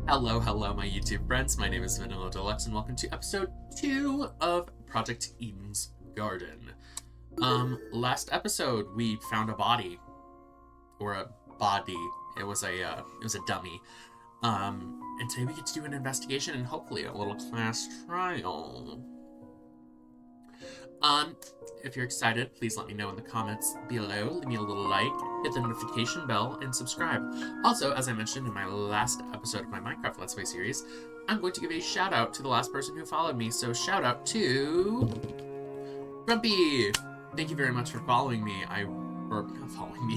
Hello, my YouTube friends. My name is Vanilla Deluxe, and welcome to episode 2 of Project Eden's Garden. Last episode we found a body, or a body. It was a dummy. And today we get to do an investigation and hopefully a little class trial. If you're excited, please let me know in the comments below. Leave me a little like, hit the notification bell, and subscribe. Also, as I mentioned in my last episode of my Minecraft Let's Play series, I'm going to give a shout out to the last person who followed me. So shout out to Grumpy. Thank you very much for following me.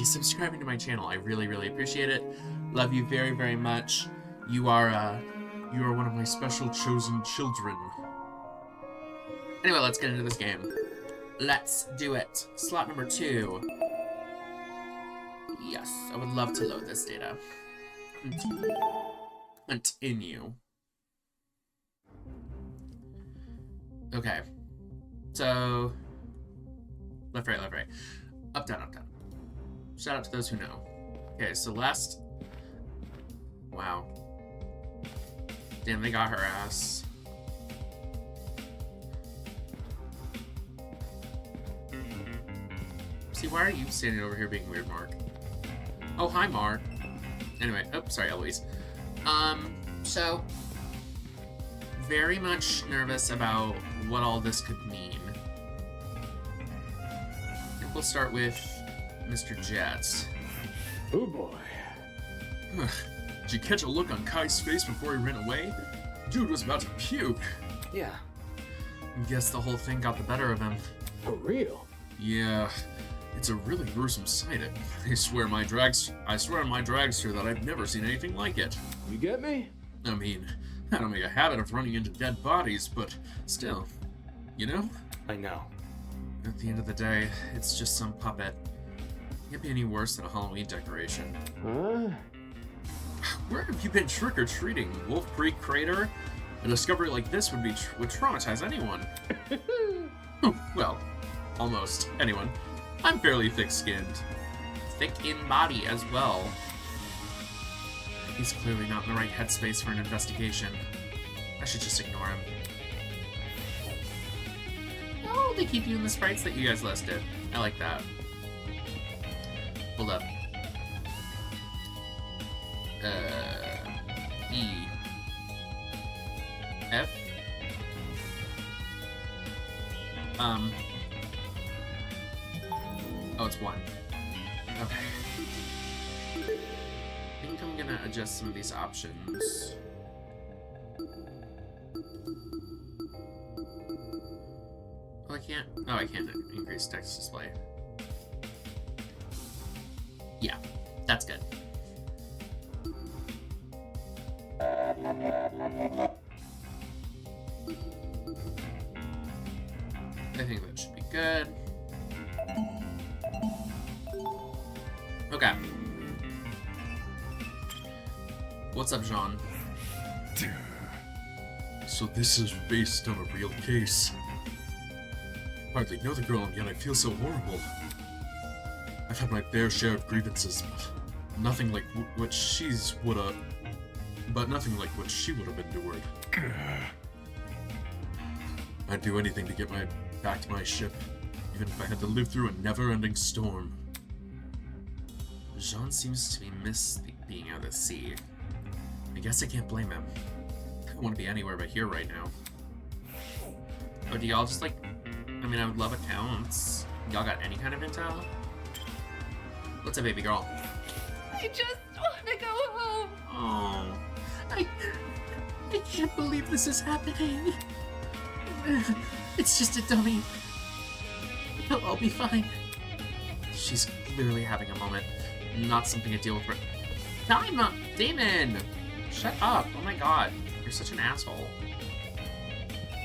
Subscribing to my channel. I really appreciate it. Love you very, very much. You are one of my special chosen children. Anyway, let's get into this game. Let's do it. Slot number 2. Yes, I would love to load this data. Continue. Okay. So, left, right. Up, down. Shout out to those who know. Okay, so last... Wow. Damn, they got her ass. See, why are you standing over here being weird, Mark? Oh, hi, Mark. Anyway, oh, sorry, Eloise. So, very much nervous about what all this could mean. I think we'll start with Mr. Jet. Oh, boy. Did you catch a look on Kai's face before he ran away? Dude was about to puke. Yeah. Guess the whole thing got the better of him. For real? Yeah. It's a really gruesome sight. I swear on my dragster that I've never seen anything like it. You get me? I mean, I don't make a habit of running into dead bodies, but still, you know? I know. At the end of the day, it's just some puppet. It can't be any worse than a Halloween decoration. Huh? Where have you been trick-or-treating? Wolf Creek Crater? A discovery like this would traumatize anyone. Well, almost anyone. I'm fairly thick-skinned. Thick in body as well. He's clearly not in the right headspace for an investigation. I should just ignore him. Oh, they keep you in the sprites that you guys listed. I like that. Hold up. E. F. Oh, it's 1. Okay. I think I'm gonna adjust some of these options. Oh, I can't. Oh, I can't increase text display. Yeah, that's good. I think that should be good. Okay. What's up, Jean? So this is based on a real case. Hardly know the girl, and yet I feel so horrible. I've had my fair share of grievances, but nothing like what she would have endured. I'd do anything to get back to my ship, even if I had to live through a never-ending storm. Jean seems to be being out at sea. I guess I can't blame him. I don't want to be anywhere but here right now. Oh, do y'all just I mean, I would love accounts. Y'all got any kind of intel? What's up, baby girl? I just want to go home. Oh, I can't believe this is happening. It's just a dummy. He'll all be fine. She's clearly having a moment. Not something to deal with. Damon! Shut up! Oh my god, you're such an asshole.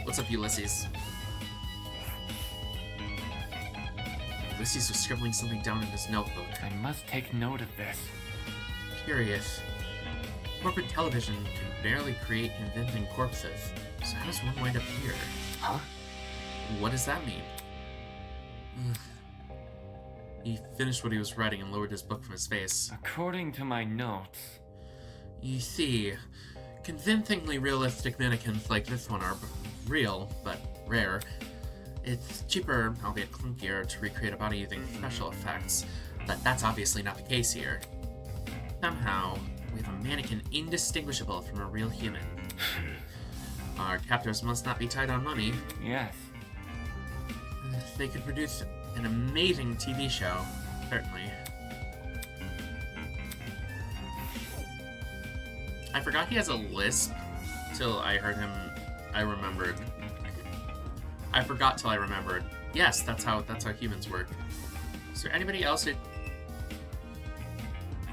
What's up, Ulysses? Ulysses was scribbling something down in his notebook. I must take note of this. Curious. Corporate television can barely create convincing corpses, so how does one wind up here? Huh? What does that mean? He finished what he was writing and lowered his book from his face. According to my notes, You see, Convincingly realistic mannequins like this one are real, but rare. It's cheaper, albeit clunkier, to recreate a body using special effects, but that's obviously not the case here. Somehow, we have a mannequin indistinguishable from a real human. Our captors must not be tight on money. Yes. They could produce an amazing TV show, certainly. I forgot he has a lisp till I heard him. I remembered. I forgot till I remembered. Yes, that's how humans work. Is there anybody else who...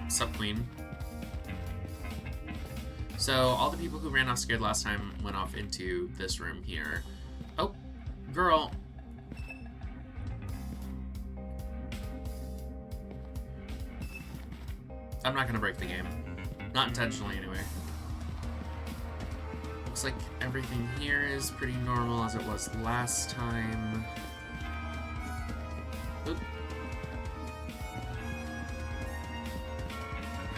Sup, Queen? So, all the people who ran off scared last time went off into this room here. Oh, girl. I'm not gonna break the game. Not intentionally, anyway. Looks like everything here is pretty normal as it was last time. Oop.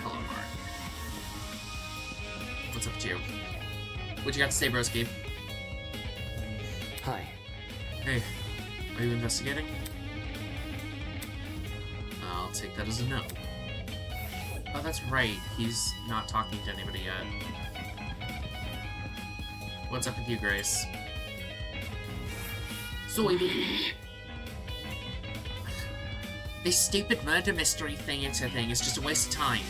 Hello, Mark. What's up with you? What you got to say, broski? Hi. Hey, are you investigating? I'll take that as a no. Oh, that's right. He's not talking to anybody yet. What's up with you, Grace? Soybean! This stupid murder mystery thing is just a waste of time.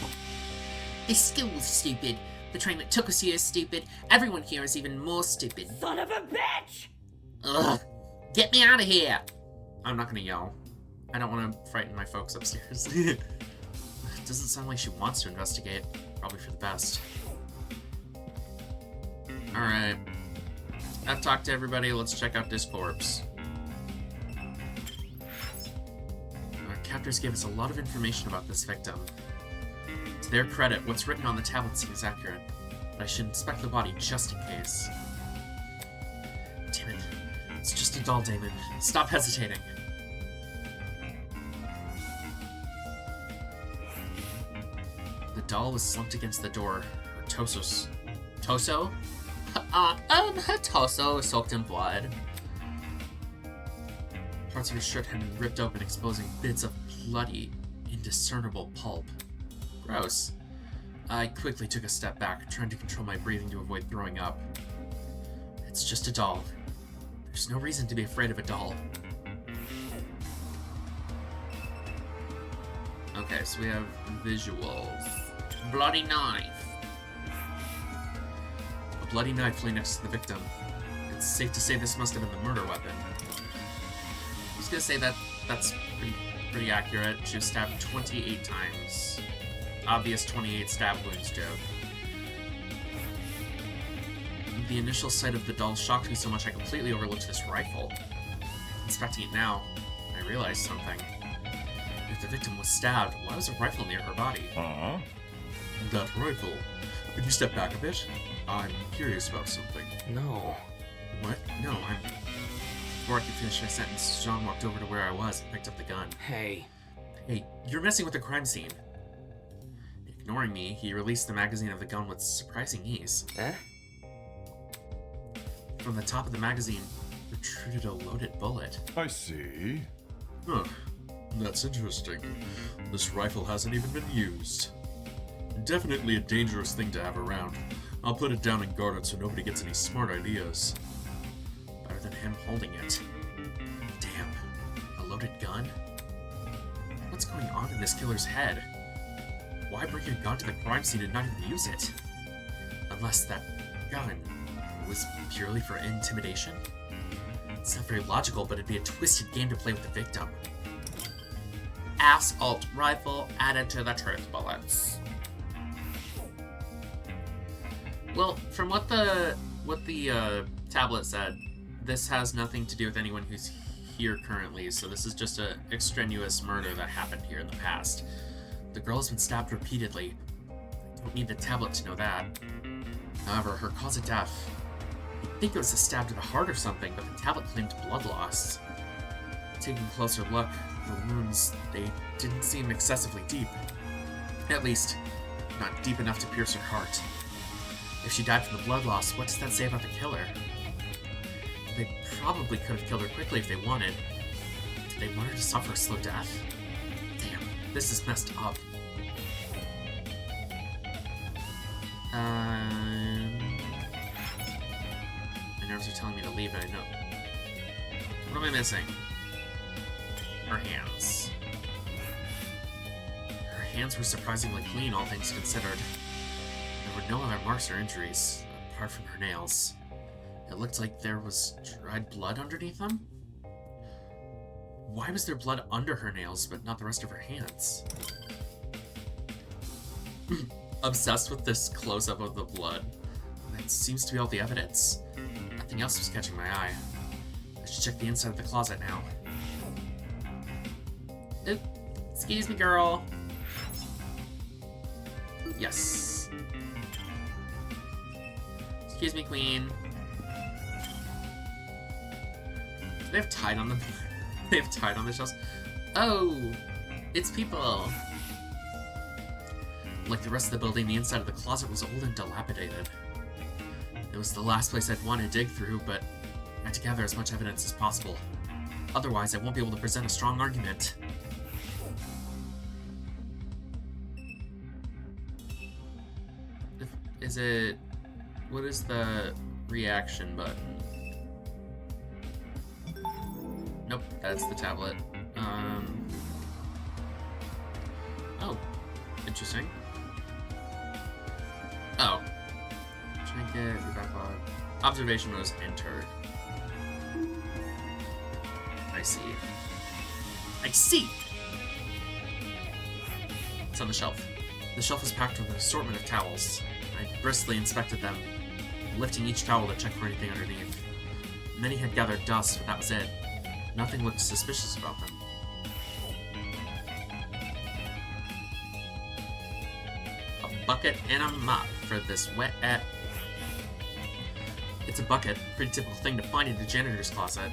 This school's stupid. The train that took us here is stupid. Everyone here is even more stupid. Son of a bitch! Ugh! Get me out of here! I'm not gonna yell. I don't want to frighten my folks upstairs. It doesn't sound like she wants to investigate. Probably for the best. Alright. I've talked to everybody. Let's check out this corpse. Our captors gave us a lot of information about this victim. To their credit, what's written on the tablet seems accurate, but I should inspect the body just in case. Damn it. It's just a doll, Damon. Stop hesitating. The doll was slumped against the door. Her torso? Her torso was soaked in blood. Parts of her shirt had been ripped open, exposing bits of bloody, indiscernible pulp. Gross. I quickly took a step back, trying to control my breathing to avoid throwing up. It's just a doll. There's no reason to be afraid of a doll. Okay, so we have visuals. Bloody knife. A bloody knife lay next to the victim. It's safe to say this must have been the murder weapon. I was gonna say that's pretty accurate. She was stabbed 28 times. Obvious 28 stab wounds joke. The initial sight of the doll shocked me so much I completely overlooked this rifle. Inspecting it now, I realized something. If the victim was stabbed, why was a rifle near her body? That rifle. Could you step back a bit? I'm curious about something. No. What? No, Before I could finish my sentence, Jean walked over to where I was and picked up the gun. Hey. Hey, you're messing with the crime scene. Ignoring me, he released the magazine of the gun with surprising ease. Eh? From the top of the magazine, protruded a loaded bullet. I see. Huh. That's interesting. This rifle hasn't even been used. Definitely a dangerous thing to have around. I'll put it down and guard it so nobody gets any smart ideas. Better than him holding it. Damn. A loaded gun? What's going on in this killer's head? Why bring a gun to the crime scene and not even use it? Unless that gun was purely for intimidation? It's not very logical, but it'd be a twisted game to play with the victim. Assault rifle added to the truth bullets. Well, from what the tablet said, this has nothing to do with anyone who's here currently, so this is just an extraneous murder that happened here in the past. The girl has been stabbed repeatedly. I don't need the tablet to know that. However, her cause of death, you'd think it was a stab to the heart or something, but the tablet claimed blood loss. Taking a closer look, the wounds, they didn't seem excessively deep. At least, not deep enough to pierce her heart. If she died from the blood loss, what does that say about the killer? They probably could have killed her quickly if they wanted. Did they want her to suffer a slow death? Damn, this is messed up. My nerves are telling me to leave, and I know. What am I missing? Her hands. Her hands were surprisingly clean, all things considered. There were no other marks or injuries, apart from her nails. It looked like there was dried blood underneath them? Why was there blood under her nails, but not the rest of her hands? Obsessed with this close-up of the blood. That seems to be all the evidence. Nothing else was catching my eye. I should check the inside of the closet now. Excuse me, girl. Yes. Excuse me, queen. They have tide on them. They have tide on the shelves. Oh, it's people. Like the rest of the building, the inside of the closet was old and dilapidated. It was the last place I'd want to dig through, but I had to gather as much evidence as possible. Otherwise, I won't be able to present a strong argument. Is it... What is the reaction button? Nope, that's the tablet. Oh, interesting. Oh. Trinket, backlog. Observation was entered. I see. I see! It's on the shelf. The shelf was packed with an assortment of towels. I briskly inspected them, lifting each towel to check for anything underneath. Many had gathered dust, but that was it. Nothing looked suspicious about them. A bucket and a mop for this wet at... It's a bucket, pretty typical thing to find in a janitor's closet.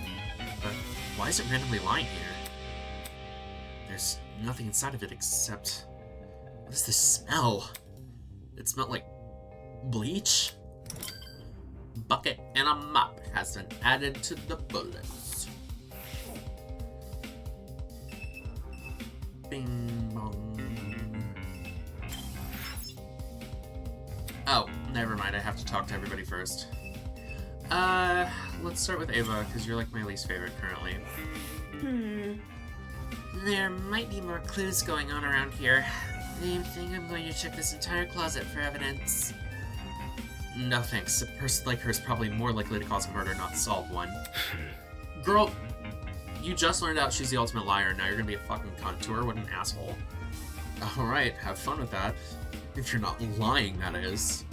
But why is it randomly lying here? There's nothing inside of it except... What is this smell? It smelled like bleach? Bucket and a mop has been added to the bullets. Bing bong. Oh, never mind. I have to talk to everybody first. Let's start with Ava, because you're like my least favorite currently. There might be more clues going on around here. I think I'm going to check this entire closet for evidence. No thanks. A person like her is probably more likely to cause a murder, not solve one. Girl, you just learned out she's the ultimate liar, now you're gonna be a fucking cunt to her? What an asshole. Alright, have fun with that. If you're not lying, that is.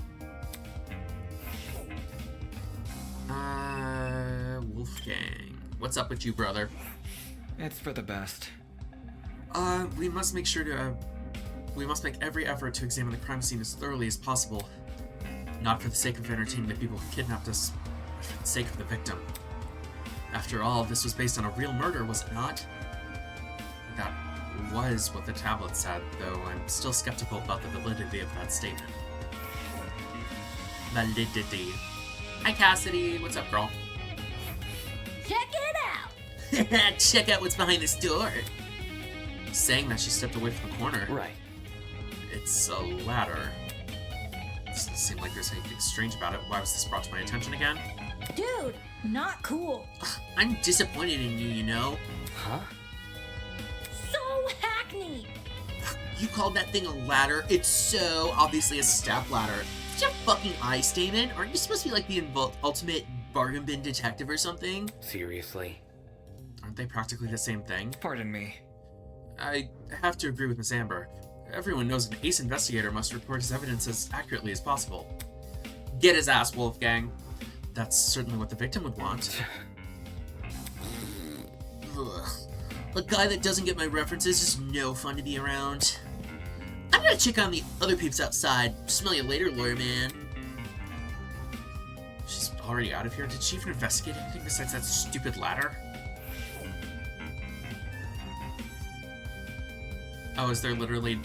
Wolfgang. What's up with you, brother? It's for the best. We must make sure to, we must make every effort to examine the crime scene as thoroughly as possible. Not for the sake of entertaining the people who kidnapped us, but for the sake of the victim. After all, this was based on a real murder, was it not? That was what the tablet said, though I'm still skeptical about the validity of that statement. Validity. Hi, Cassidy. What's up, girl? Check it out! Check out what's behind this door. Saying that, she stepped away from the corner. Right. It's a ladder. Doesn't seem like there's anything strange about it. Why was this brought to my attention again? Dude, not cool. I'm disappointed in you, you know? Huh? So hackneyed. You called that thing a ladder? It's so obviously a step ladder. Is your fucking eye statement? Aren't you supposed to be like the ultimate bargain bin detective or something? Seriously? Aren't they practically the same thing? Pardon me. I have to agree with Miss Amber. Everyone knows an ace investigator must report his evidence as accurately as possible. Get his ass, Wolfgang. That's certainly what the victim would want. Ugh. A guy that doesn't get my references is no fun to be around. I'm gonna check on the other peeps outside. Smell you later, lawyer man. She's already out of here. Did she even investigate anything besides that stupid ladder? Oh, is there literally...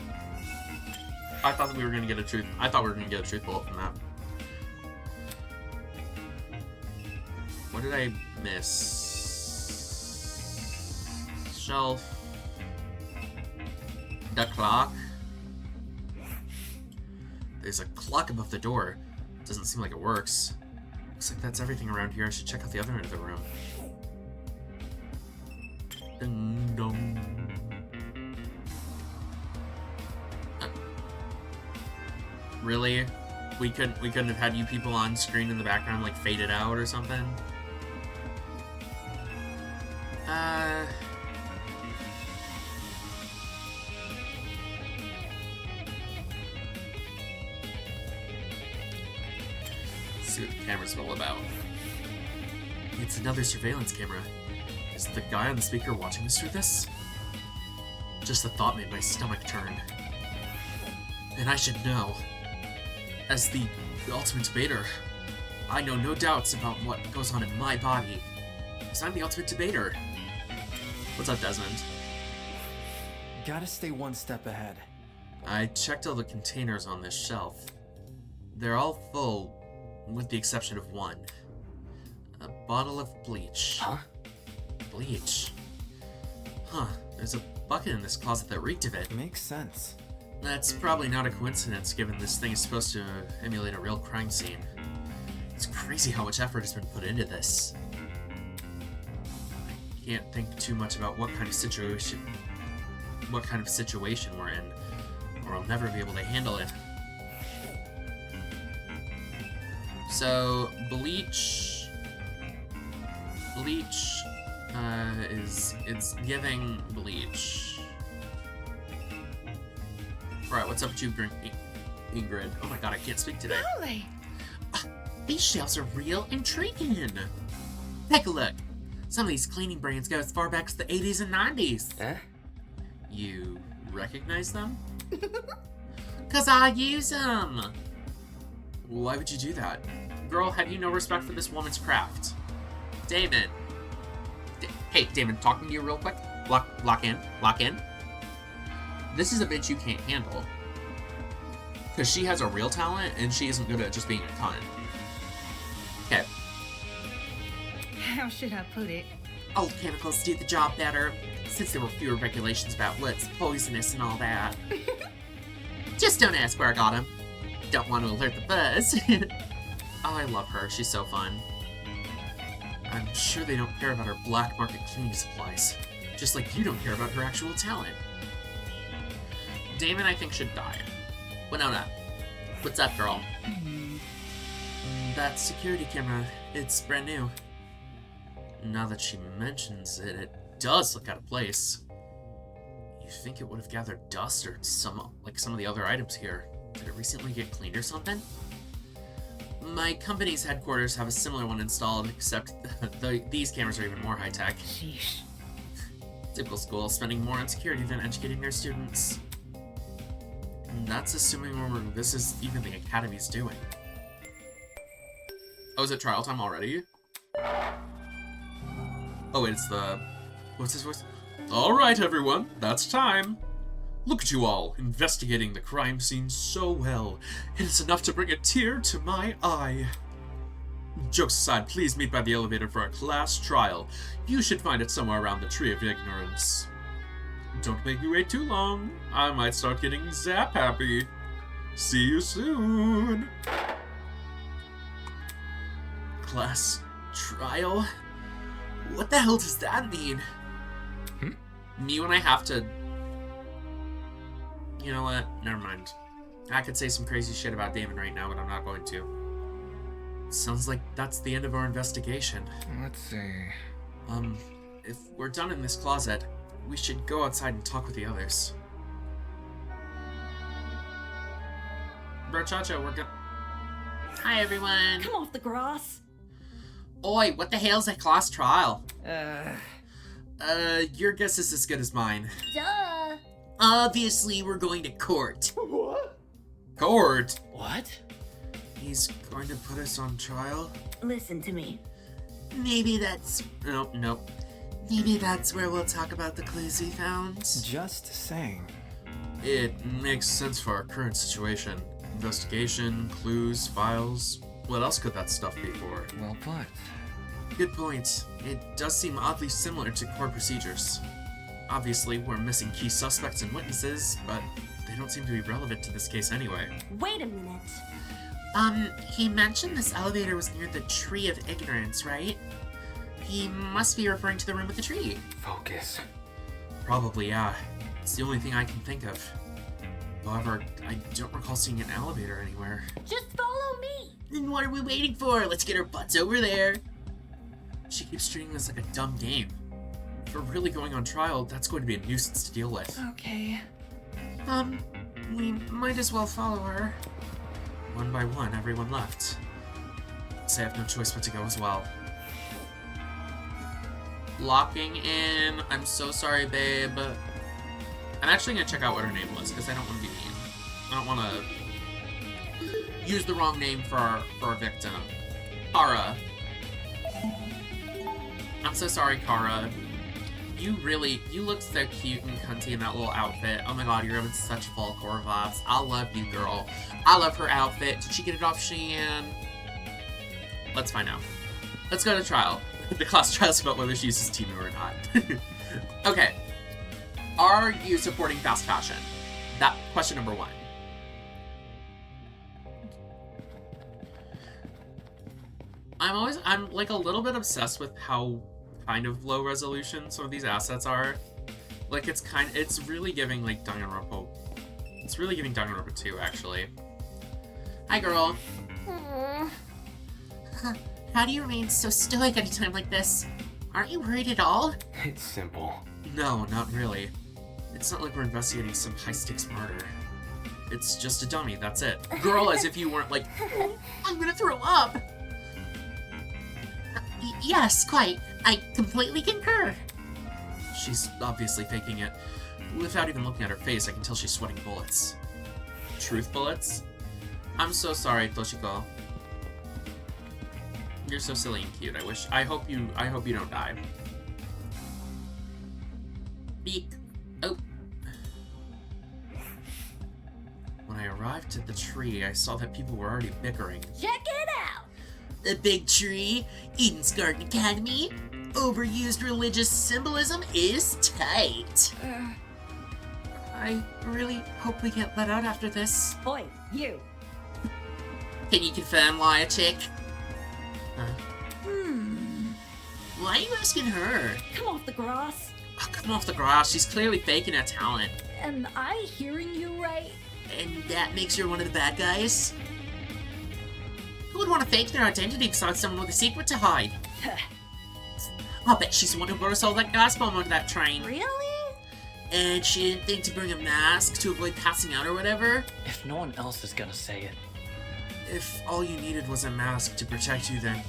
I thought that we were gonna get a truth... I thought we were gonna get a truth bullet from that. what did I miss? Shelf. The clock. There's a clock above the door. Doesn't seem like it works. Looks like that's everything around here. I should check out the other end of the room. Ding dong. Really? We couldn't have had you people on screen in the background like faded out or something? Let's see what the camera's all about. It's another surveillance camera. Is the guy on the speaker watching us through this? Just the thought made my stomach turn. And I should know. As the ultimate debater, I know no doubts about what goes on in my body. Because I'm the ultimate debater. What's up, Desmond? Gotta stay one step ahead. I checked all the containers on this shelf. They're all full, with the exception of one. A bottle of bleach. Huh? Bleach? Huh, there's a bucket in this closet that reeked of it. Makes sense. That's probably not a coincidence, given this thing is supposed to emulate a real crime scene. It's crazy how much effort has been put into this. I can't think too much about what kind of situation we're in, or I'll never be able to handle it. So, bleach it's giving bleach. Right, what's up with you, Ingrid? Oh my god, I can't speak today. Holy! These shelves are real intriguing. Take a look. Some of these cleaning brands go as far back as the 80s and 90s. Huh? You recognize them? 'Cause I use them. Why would you do that? Girl, have you no respect for this woman's craft? Damon. Hey, Damon, talking to you real quick. Lock in. This is a bitch you can't handle. Because she has a real talent, and she isn't good at just being a cunt. Okay. How should I put it? Old chemicals do the job better, since there were fewer regulations about what's poisonous and all that. Just don't ask where I got them. Don't want to alert the buzz. Oh, I love her. She's so fun. I'm sure they don't care about her black market cleaning supplies. Just like you don't care about her actual talent. Damon, I think, should die. Winona, what's up, girl? That security camera, it's brand new. Now that she mentions it, it does look out of place. You think it would have gathered dust or some of the other items here? Did it recently get cleaned or something? My company's headquarters have a similar one installed, except these cameras are even more high-tech. Sheesh. Typical school, spending more on security than educating their students. And that's assuming this is even the academy's doing. Oh, is it trial time already? Oh, it's the... What's his voice? Alright, everyone, that's time. Look at you all, investigating the crime scene so well. It is enough to bring a tear to my eye. Jokes aside, please meet by the elevator for a class trial. You should find it somewhere around the Tree of Ignorance. Don't make me wait too long. I might start getting zap happy. See you soon. Class trial? What the hell does that mean? Me when I have to... You know what? Never mind. I could say some crazy shit about Damon right now, but I'm not going to. Sounds like that's the end of our investigation. Let's see. If we're done in this closet, we should go outside and talk with the others. Brochacho, we're gonna... Hi, everyone! Come off the grass. Oi, what the hell's a class trial? Your guess is as good as mine. Duh. Obviously, we're going to court. What? Court? What? He's going to put us on trial? Listen to me. Maybe that's... Nope. Maybe that's where we'll talk about the clues we found. Just saying. It makes sense for our current situation. Investigation, clues, files. What else could that stuff be for? Well put. Good point. It does seem oddly similar to court procedures. Obviously, we're missing key suspects and witnesses, but they don't seem to be relevant to this case anyway. Wait a minute. He mentioned this elevator was near the Tree of Ignorance, right? He must be referring to the room with the tree. Focus. Probably, yeah. It's the only thing I can think of. However, I don't recall seeing an elevator anywhere. Just follow me. Then what are we waiting for? Let's get our butts over there. She keeps treating this like a dumb game. If we're really going on trial, that's going to be a nuisance to deal with. Okay. We might as well follow her. One by one, everyone left. So I have no choice but to go as well. Locking in. I'm so sorry, babe. I'm actually gonna check out what her name was, because I don't want to be mean. I don't want to use the wrong name for our victim. Kara. I'm so sorry, Kara. You look so cute and cunty in that little outfit. Oh my god, you're having such fall core vibes. I love you, girl. I love her outfit. Did she get it off Shein? Let's find out. Let's go to trial. The class trial's about whether she uses Temu or not. Okay. Are you supporting fast fashion? That question number 1. I'm like a little bit obsessed with how kind of low resolution some of these assets are. Like it's really giving like Danganronpa. It's really giving Danganronpa 2 actually. Hi girl. How do you remain so stoic at a time like this? Aren't you worried at all? It's simple. No, not really. It's not like we're investigating some high-stakes murder. It's just a dummy, that's it. Girl, as if you weren't like, I'm gonna throw up! Yes, quite. I completely concur. She's obviously faking it. Without even looking at her face, I can tell she's sweating bullets. Truth bullets? I'm so sorry, Toshiko. You're so silly and cute. I hope you don't die. Beak. Oh. When I arrived at the tree, I saw that people were already bickering. Check it out. The big tree, Eden's Garden Academy. Overused religious symbolism is tight. I really hope we get let out after this. Boy, you. Can you confirm why a chick? Why are you asking her? Come off the grass. Oh, come off the grass. She's clearly faking her talent. Am I hearing you right? And that makes her one of the bad guys? Who would want to fake their identity besides someone with a secret to hide? I'll bet she's the one who brought us all that gas bomb onto that train. Really? And she didn't think to bring a mask to avoid passing out or whatever? If no one else is gonna say it. If all you needed was a mask to protect you, then...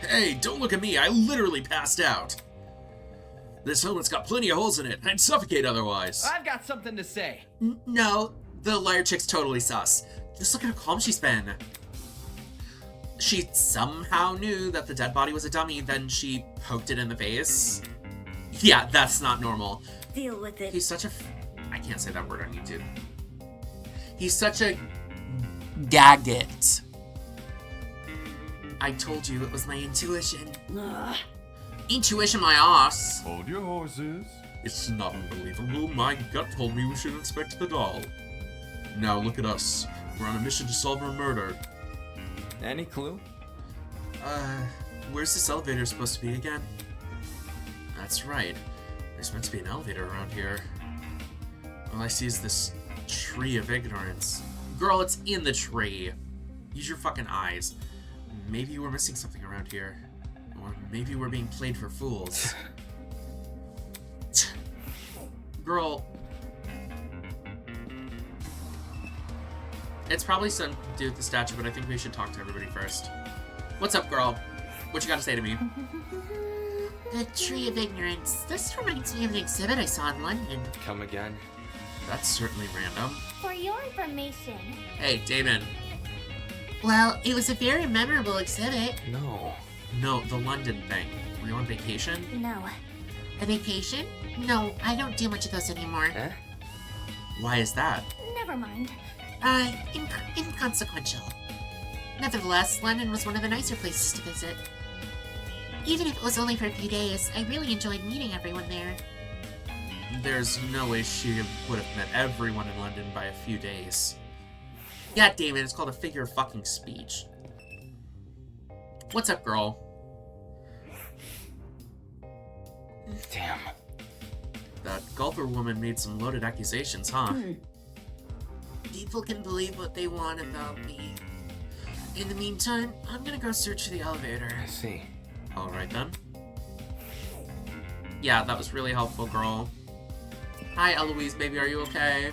Hey, don't look at me. I literally passed out. This helmet's got plenty of holes in it. I'd suffocate otherwise. I've got something to say. No, the liar chick's totally sus. Just look at how calm she's been. She somehow knew that the dead body was a dummy, then she poked it in the face. Yeah, that's not normal. Deal with it. He's such a... I can't say that word on YouTube. He's such a... Daggett. I told you it was my intuition. Intuition my ass. Hold your horses. It's not unbelievable. My gut told me we should inspect the doll. Now look at us. We're on a mission to solve her murder. Any clue? Where's this elevator supposed to be again? That's right. There's meant to be an elevator around here. All I see is this tree of ignorance. Girl, it's in the tree. Use your fucking eyes. Maybe we're missing something around here. Or maybe we're being played for fools. Girl. It's probably something to do with the statue, but I think we should talk to everybody first. What's up, girl? What you gotta say to me? The Tree of Ignorance. This reminds me of an exhibit I saw in London. Come again? That's certainly random. For your information, Hey, Damon. Well, it was a very memorable exhibit. No. No, the London thing. Were you on vacation? no. A vacation? No, I don't do much of those anymore. Eh? Why is that? Never mind. Inconsequential. Nevertheless, London was one of the nicer places to visit. Even if it was only for a few days, I really enjoyed meeting everyone there. There's no way she would have met everyone in London by a few days. God damn it, it's called a figure of fucking speech. What's up, girl? Damn. That golfer woman made some loaded accusations, huh? People can believe what they want about me. In the meantime, I'm gonna go search the elevator. I see. Alright then. Yeah, that was really helpful, girl. Hi, Eloise, baby, are you okay?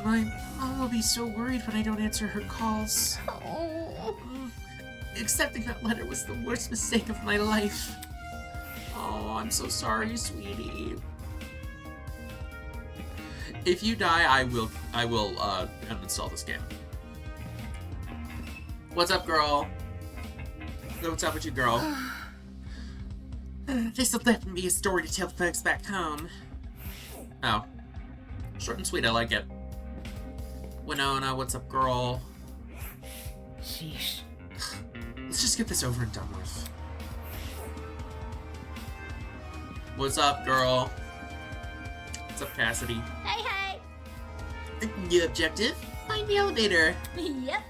My mom will be so worried when I don't answer her calls. Accepting that letter was the worst mistake of my life. Oh, I'm so sorry, sweetie. If you die, I will uninstall this game. What's up, girl? What's up with you, girl? This'll definitely be a story to tell folks back home. Oh. Short and sweet, I like it. Winona, what's up, girl? Sheesh. Let's just get this over and done with. What's up, girl? What's up, Cassidy? Hey, hey. New objective? Find the elevator. Yep.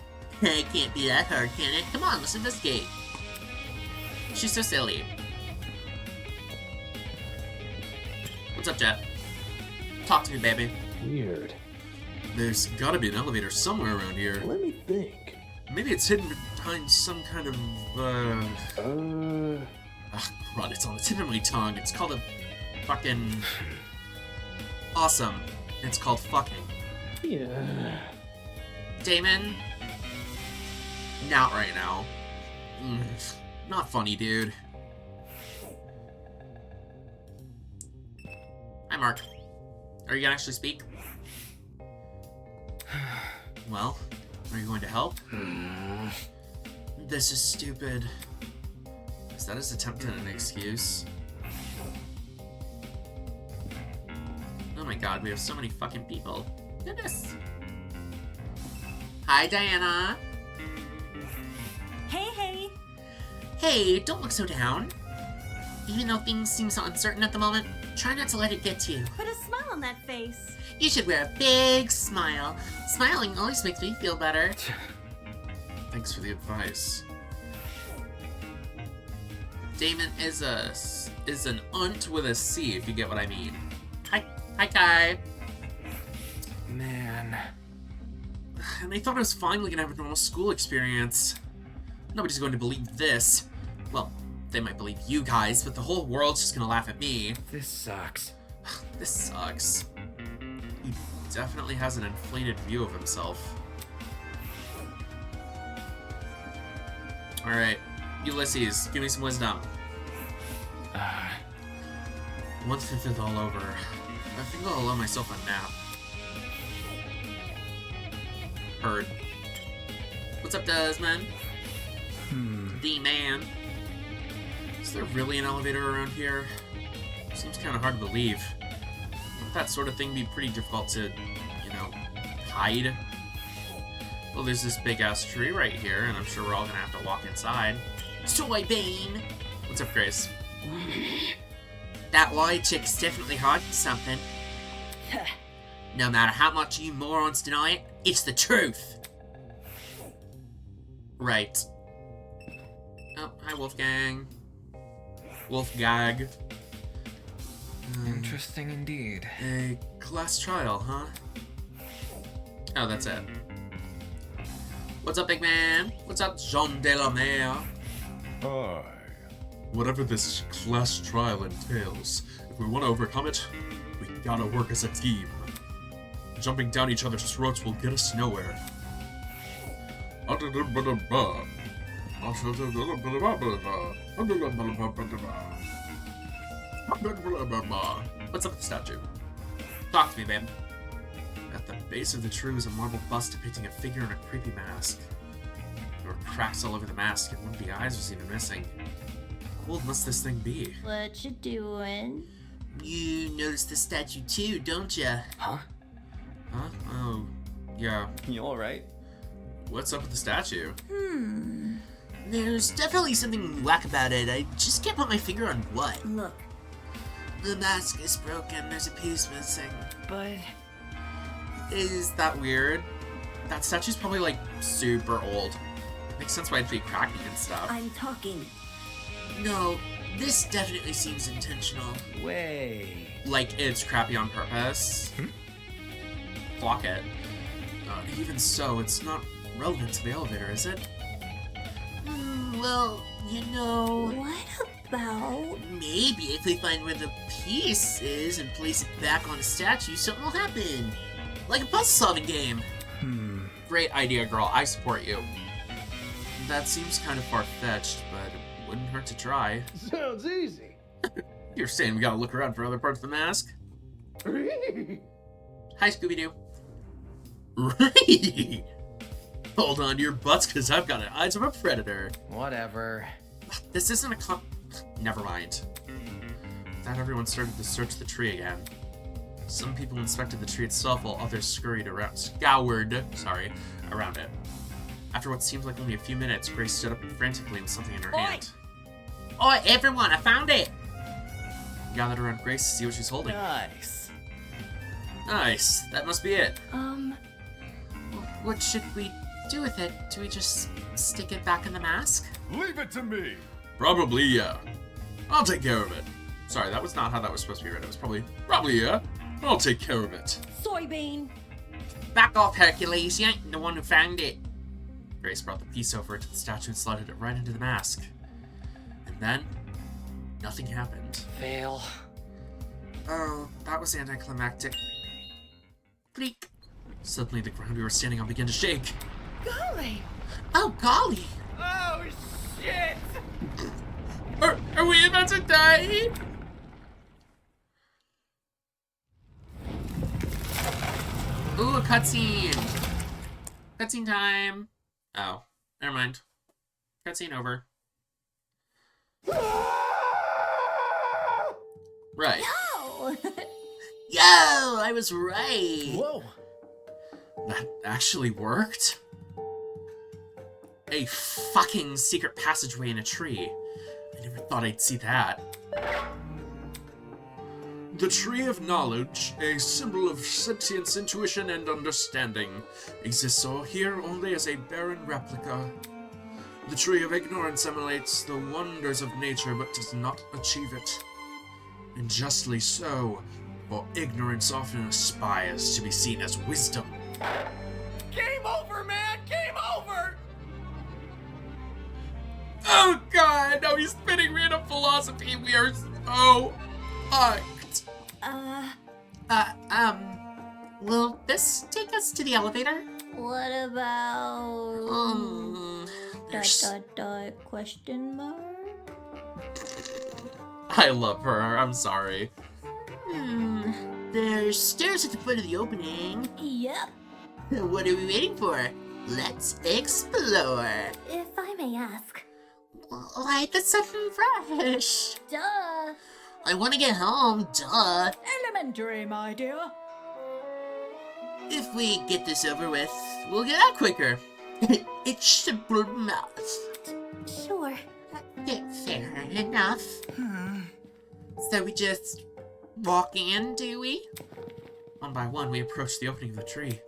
It can't be that hard, can it? Come on, let's investigate. She's so silly. What's up, Jet? Talk to me, baby. Weird. There's gotta be an elevator somewhere around here. Let me think. Maybe it's hidden behind some kind of, Crud, it's on the tip of my tongue. It's called a fucking... Awesome. It's called fucking. Yeah. Damon? Not right now. Not funny, dude. Hi, Mark. Are you gonna actually speak? Well, are you going to help? This is stupid. Is that his attempt at an excuse? Oh my god, we have so many fucking people. Goodness. Hi, Diana. Hey, hey. Hey, don't look so down. Even though things seem so uncertain at the moment, try not to let it get to you. Put a smile on that face. You should wear a big smile. Smiling always makes me feel better. thanks for the advice. Damon is an unt with a C, if you get what I mean. Hi, Kai. Man. And I thought I was finally gonna have a normal school experience. Nobody's going to believe this. Well, they might believe you guys, but the whole world's just gonna laugh at me. This sucks. This sucks. He definitely has an inflated view of himself. Alright, Ulysses, give me some wisdom. 1/5 is all over. I think I'll allow myself a nap. Heard. What's up, Desmond? The man. Is there really an elevator around here? Seems kind of hard to believe. Wouldn't that sort of thing be pretty difficult to, you know, hide? Well, there's this big-ass tree right here, and I'm sure we're all gonna have to walk inside. Soybean. What's up, Grace? That white chick's definitely hiding something. No matter how much you morons deny it, it's the truth. Right. Oh, hi, Wolfgang. Wolfgag. Interesting indeed. A class trial, huh? Oh, that's it. What's up, big man? What's up, Jean Delamere? Hi. Whatever this class trial entails, if we want to overcome it, we gotta work as a team. Jumping down each other's throats will get us nowhere. What's up with the statue? Talk to me, babe. At the base of the tree was a marble bust depicting a figure in a creepy mask. There were cracks all over the mask, and one of the eyes was even missing. How old must this thing be? What you doing? You noticed the statue too, don't ya? Huh? Huh? Oh, Yeah. You alright? What's up with the statue? There's definitely something whack about it. I just can't put my finger on what. Look, The mask is broken. There's a piece missing. But... Is that weird? That statue's probably like super old. Makes sense why it'd be cracking and stuff. I'm talking. No, this definitely seems intentional. Way. Like it's crappy on purpose. Block it. Even so, it's not relevant to the elevator, is it? Well, you know... What about... Maybe if we find where the piece is and place it back on the statue, something will happen. Like a puzzle-solving game. Great idea, girl. I support you. That seems kind of far-fetched, but it wouldn't hurt to try. Sounds easy. You're saying we gotta look around for other parts of the mask? Hi, Scooby-Doo. Hold on to your butts, because I've got the eyes of a predator. Whatever. This isn't a Never mind. Thought everyone started to search the tree again. Some people inspected the tree itself while others scoured around it. After what seemed like only a few minutes, Grace stood up frantically with something in her hand. Oi, everyone, I found it! Gathered around Grace to see what she's holding. Nice. Nice. That must be it. What should we do with it? Do we just stick it back in the mask? Leave it to me. Probably, yeah. I'll take care of it. Sorry, that was not how that was supposed to be read. It was probably, yeah. I'll take care of it. Soybean. Back off, Hercules. You ain't the one who found it. Grace brought the piece over to the statue and slotted it right into the mask. And then, nothing happened. Fail. Oh, that was anticlimactic. Creak. Suddenly, the ground we were standing on began to shake. Golly. Oh, golly. Oh, shit! Are we about to die? Ooh, a cutscene. Cutscene time. Oh, never mind. Cutscene over. Right. No. Yo, I was right. Whoa. That actually worked? A fucking secret passageway in a tree. I never thought I'd see that. The Tree of Knowledge, a symbol of sentience, intuition, and understanding, exists here only as a barren replica. The Tree of Ignorance emulates the wonders of nature but does not achieve it. And justly so, for ignorance often aspires to be seen as wisdom. Game over, man! Game over! Oh god, now he's spinning random philosophy. We are so fucked. Will this take us to the elevator? What about... There's... question mark? I love her, I'm sorry. There's stairs at the foot of the opening. Yep. What are we waiting for? Let's explore. If I may ask. Like it's something fresh. Duh. I want to get home, duh. Elementary, my dear. If we get this over with, we'll get out quicker. It's simple math. Sure. Fair enough. So we just walk in, do we? One by one, we approached the opening of the tree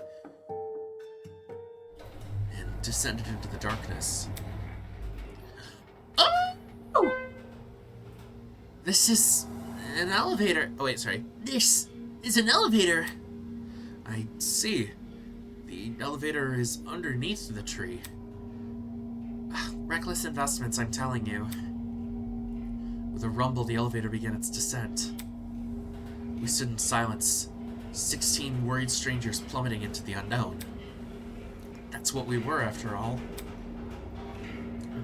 and descended into the darkness. Oh! This is an elevator. Oh, wait, sorry. This is an elevator. I see. The elevator is underneath the tree. Reckless investments, I'm telling you. With a rumble, the elevator began its descent. We stood in silence, 16 worried strangers plummeting into the unknown. That's what we were, after all.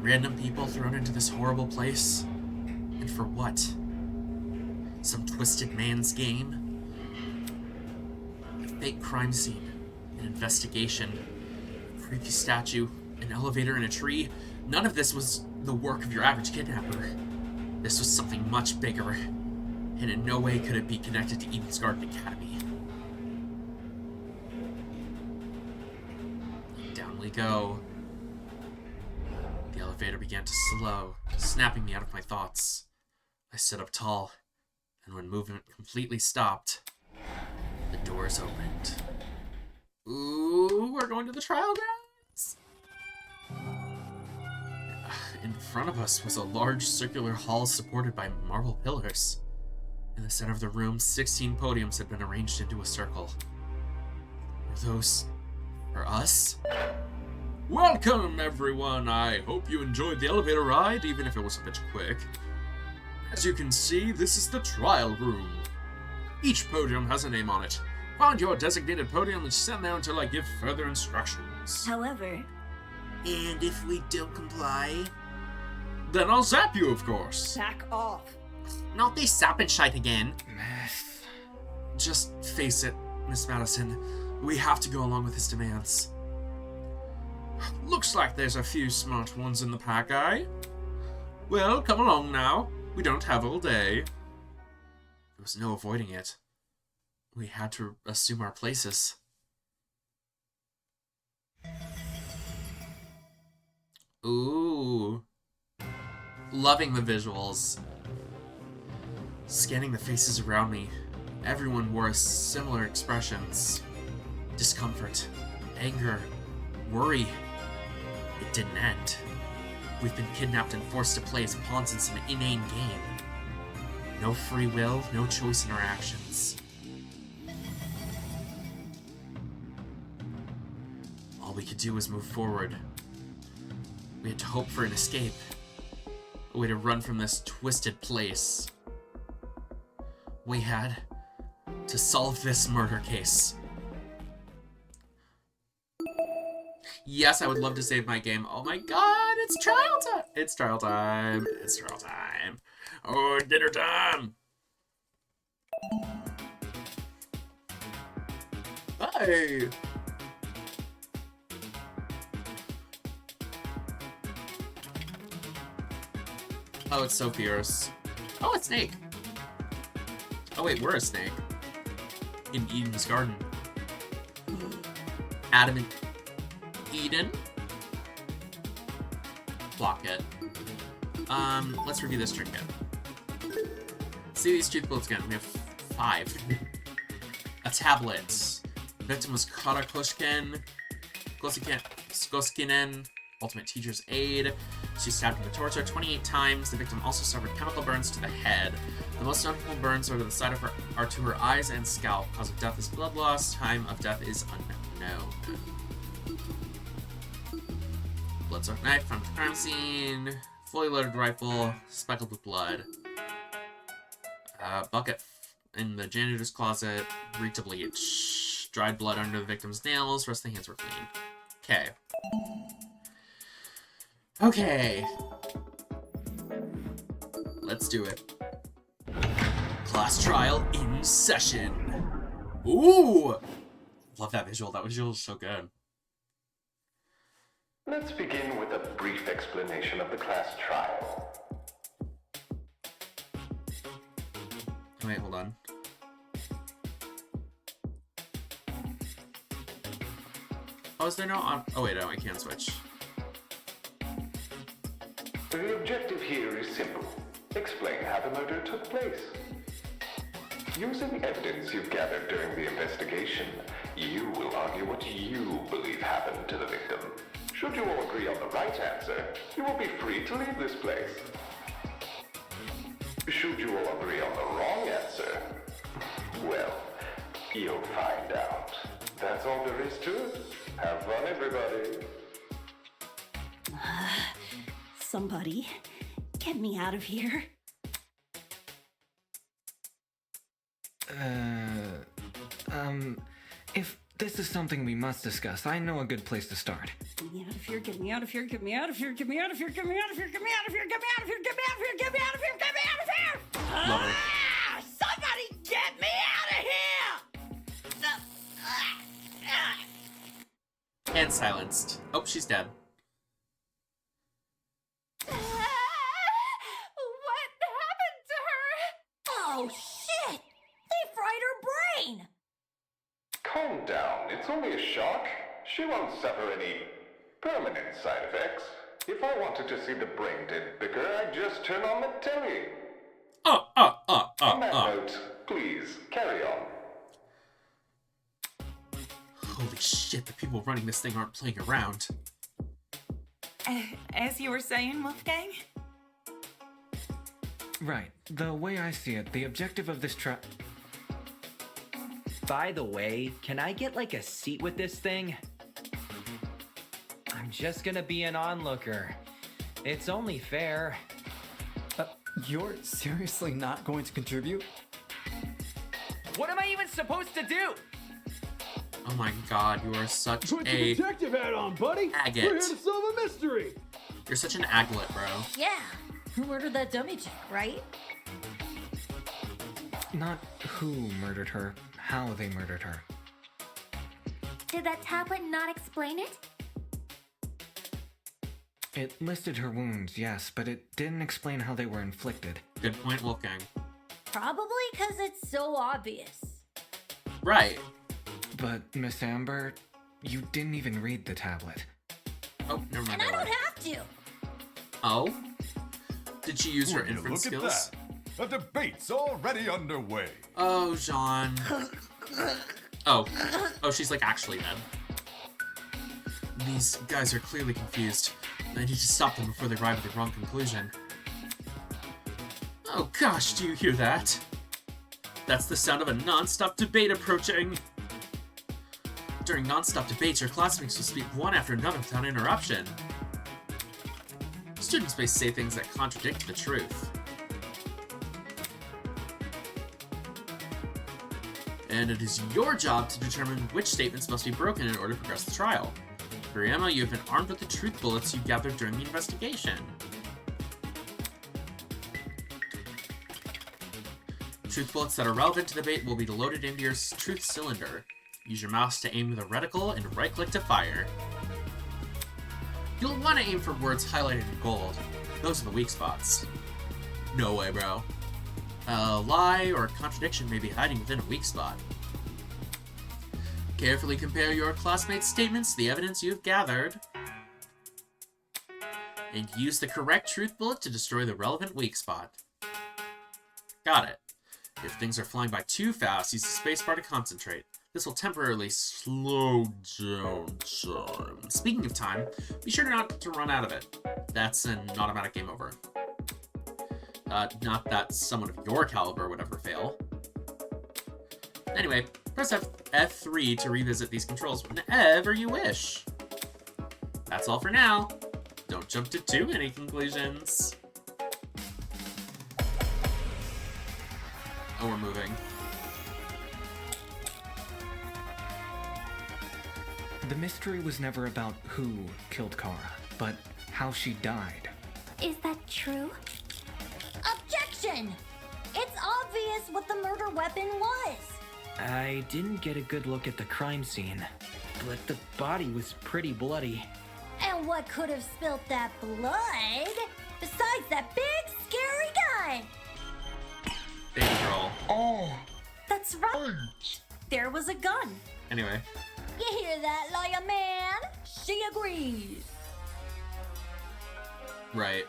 Random people thrown into this horrible place. And for what? Some twisted man's game? A fake crime scene, an investigation, a creepy statue, an elevator in a tree. None of this was the work of your average kidnapper. This was something much bigger, and in no way could it be connected to Eden's Garden Academy. Down we go. The elevator began to slow, snapping me out of my thoughts. I stood up tall, and when movement completely stopped, the doors opened. Ooh, we're going to the trial grounds! In front of us was a large circular hall supported by marble pillars. In the center of the room, 16 podiums had been arranged into a circle. Were those for us? Welcome, everyone! I hope you enjoyed the elevator ride, even if it was a bit quick. As you can see, this is the trial room. Each podium has a name on it. Find your designated podium and stand there until I give further instructions. However, And if we don't comply? Then I'll zap you, of course. Back off. Not this sapping shite again. Miss. Just face it, Miss Madison. We have to go along with his demands. Looks like there's a few smart ones in the pack, eh? Well, come along now. We don't have all day. There was no avoiding it. We had to assume our places. Ooh. Loving the visuals. Scanning the faces around me, everyone wore similar expressions. Discomfort, anger, worry. It didn't end. We've been kidnapped and forced to play as pawns in some inane game. No free will, no choice in our actions. All we could do was move forward. We had to hope for an escape. A way to run from this twisted place. We had to solve this murder case. Yes, I would love to save my game. Oh my god, it's trial time! It's trial time. It's trial time. Oh, dinner time! Hey! Oh, it's so fierce. Oh, a snake! Oh wait, we're a snake. In Eden's garden. Adam and Eden? Block it. Let's review this trinket. See these truth bullets again. We have 5. A tablet. Victim was Kara Skoskinen, ultimate teacher's aid. She stabbed in the torso 28 times. The victim also suffered chemical burns to the head. The most notable burns are to the side of her eyes and scalp. Cause of death is blood loss. Time of death is unknown. Blood-soaked knife from the crime scene. Fully loaded rifle, speckled with blood. Bucket in the janitor's closet. Reek to bleach. Dried blood under the victim's nails. Rest of the hands were clean. Okay. Okay. Let's do it. Class trial in session. Ooh! Love that visual. That visual is so good. Let's begin with a brief explanation of the class trial. Wait, hold on. Oh, is there no on? Oh, wait, no, I can't switch. The objective here is simple. Explain how the murder took place. Using evidence you've gathered during the investigation, you will argue what you believe happened to the victim. Should you all agree on the right answer, you will be free to leave this place. Should you all agree on the wrong answer, well, you'll find out. That's all there is to it. Have fun, everybody. Somebody, get me out of here. If this is something we must discuss, I know a good place to start. Get me out of here, get me out of here, get me out of here, get me out of here, get me out of here, get me out of here, get me out of here, get me out of here, get me out of here, get me out of here! Love it. Ah! Somebody get me out of here! And silenced. Oh, she's dead. what happened to her? Oh shit! They fried her brain! Calm down. It's only a shock. She won't suffer any permanent side effects. If I wanted to see the brain dead bicker, I'd just turn on the telly. On that note, please, carry on. Holy shit, the people running this thing aren't playing around. As you were saying, Wolfgang? Right. The way I see it, the objective of this By the way, can I get like a seat with this thing? I'm just gonna be an onlooker. It's only fair. You're seriously not going to contribute? What am I even supposed to do? Oh my god, you are such Put a your detective hat on, buddy. agate. We're here to solve a mystery. You're such an aglet, bro. Yeah. Who murdered that dummy chick, right? Not who murdered her, how they murdered her. Did that tablet not explain it? It listed her wounds, yes, but it didn't explain how they were inflicted. Good point, Wolfgang. Probably because it's so obvious. Right. But, Miss Amber, you didn't even read the tablet. Oh, never mind. And I don't have to. Oh? Did she use her Would you inference look skills? at that? The debate's already underway. Oh, Jean. Oh, she's like actually dead. These guys are clearly confused. I need to stop them before they arrive at the wrong conclusion. Oh gosh, do you hear that? That's the sound of a non-stop debate approaching. During non-stop debates, your classmates will speak one after another without interruption. Students may say things that contradict the truth. And it is your job to determine which statements must be broken in order to progress the trial. For your ammo, you have been armed with the truth bullets you gathered during the investigation. Truth bullets that are relevant to the debate will be loaded into your truth cylinder. Use your mouse to aim with a reticle and right-click to fire. You'll want to aim for words highlighted in gold. Those are the weak spots. No way, bro. A lie or a contradiction may be hiding within a weak spot. Carefully compare your classmates' statements to the evidence you have gathered, and use the correct truth bullet to destroy the relevant weak spot. Got it. If things are flying by too fast, use the spacebar to concentrate. This will temporarily slow down time. Speaking of time, be sure not to run out of it. That's an automatic game over. Not that someone of your caliber would ever fail. Anyway, press F3 to revisit these controls whenever you wish. That's all for now. Don't jump to too many conclusions. Oh, we're moving. The mystery was never about who killed Kara, but how she died. Is that true? Objection! It's obvious what the murder weapon was. I didn't get a good look at the crime scene, but the body was pretty bloody. And what could have spilt that blood besides that big scary gun? Baby girl. Oh, that's right. There was a gun. Anyway. You hear that, lawyer man? She agrees. Right.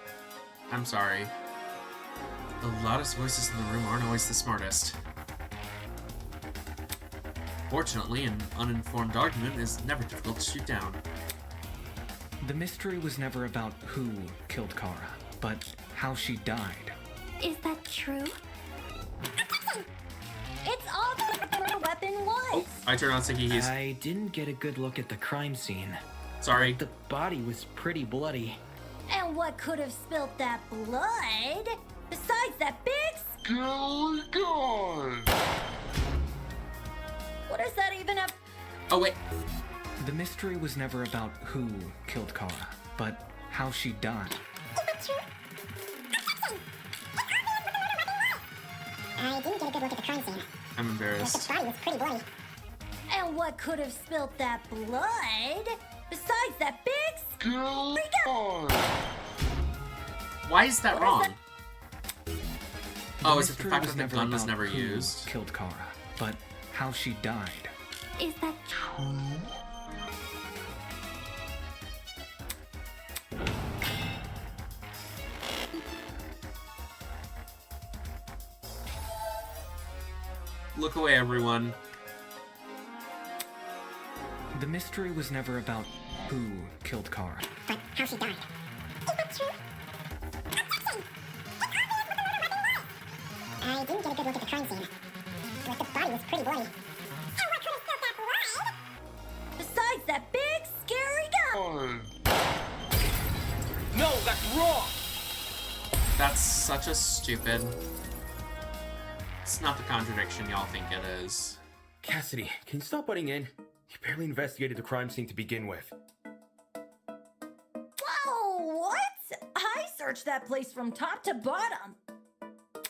I'm sorry. The loudest voices in the room aren't always the smartest. Fortunately, an uninformed argument is never difficult to shoot down. The mystery was never about who killed Kara, but how she died. Is that true? It's obvious what the murder weapon was. Oh, I turned on sticky keys. I didn't get a good look at the crime scene. Sorry. The body was pretty bloody. And what could have spilt that blood besides that big scary gun? What does that even have? Oh, wait. The mystery was never about who killed Kara, but how she died. I didn't get a good look at the crime scene. I'm embarrassed. The body was pretty bloody. And what could have spilt that blood besides that big scary gun? Why is that wrong? Oh, is it the fact that the gun was about never who used? Killed Kara, but how she died. Is that true? Look away, everyone. The mystery was never about who killed Kara. But how she died. Is that true? Objection! It's obvious what the murder weapon was! I didn't get a good look at the crime scene, but the body was pretty bloody. And what could have spilled that blood? Besides that big, scary gun! No, that's wrong! That's such a stupid... It's not the contradiction y'all think it is. Cassidy, can you stop butting in? You barely investigated the crime scene to begin with. Whoa, what? I searched that place from top to bottom.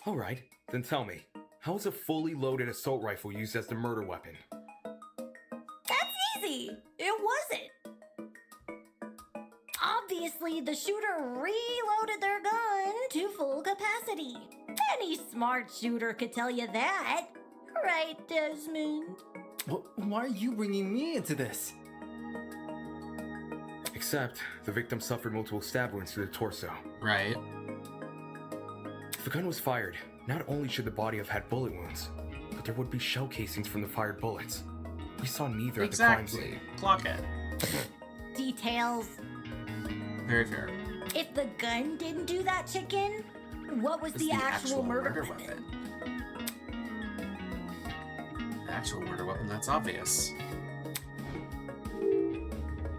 Alright, then tell me, how was a fully loaded assault rifle used as the murder weapon? That's easy. It wasn't. Obviously, the shooter reloaded their gun to full capacity. Any smart shooter could tell you that. Right, Desmond? Why are you bringing me into this? Except, the victim suffered multiple stab wounds to the torso. Right. If the gun was fired, not only should the body have had bullet wounds, but there would be shell casings from the fired bullets. We saw neither at the crime scene. Clock it. Details. Very fair. If the gun didn't do that, chicken, what was the actual murder weapon? The actual murder weapon, that's obvious.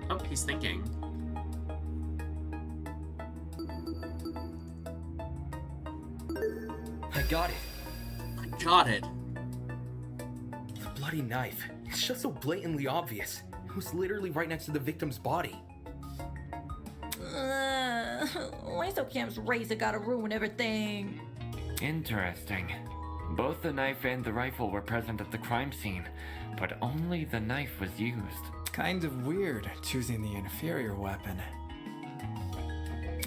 Oh, he's thinking. I got it. I got it. The bloody knife. It's just so blatantly obvious. It was literally right next to the victim's body. Lysocam's razor gotta ruin everything. Interesting. Both the knife and the rifle were present at the crime scene, but only the knife was used. Kind of weird, choosing the inferior weapon.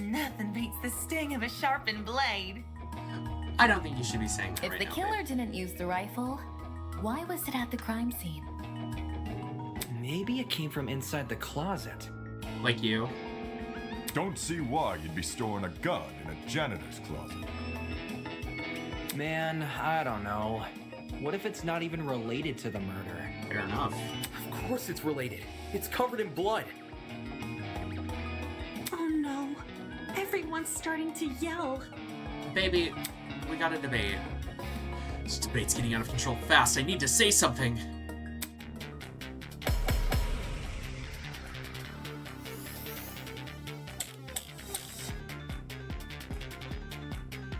Nothing beats the sting of a sharpened blade. I don't think you should be saying that If the killer didn't use the rifle, why was it at the crime scene? Maybe it came from inside the closet. Like you. Don't see why you'd be storing a gun in a janitor's closet. Man, I don't know. What if it's not even related to the murder? Fair enough. Of course it's related. It's covered in blood. Oh no. Everyone's starting to yell. Baby, we got a debate. This debate's getting out of control fast. I need to say something.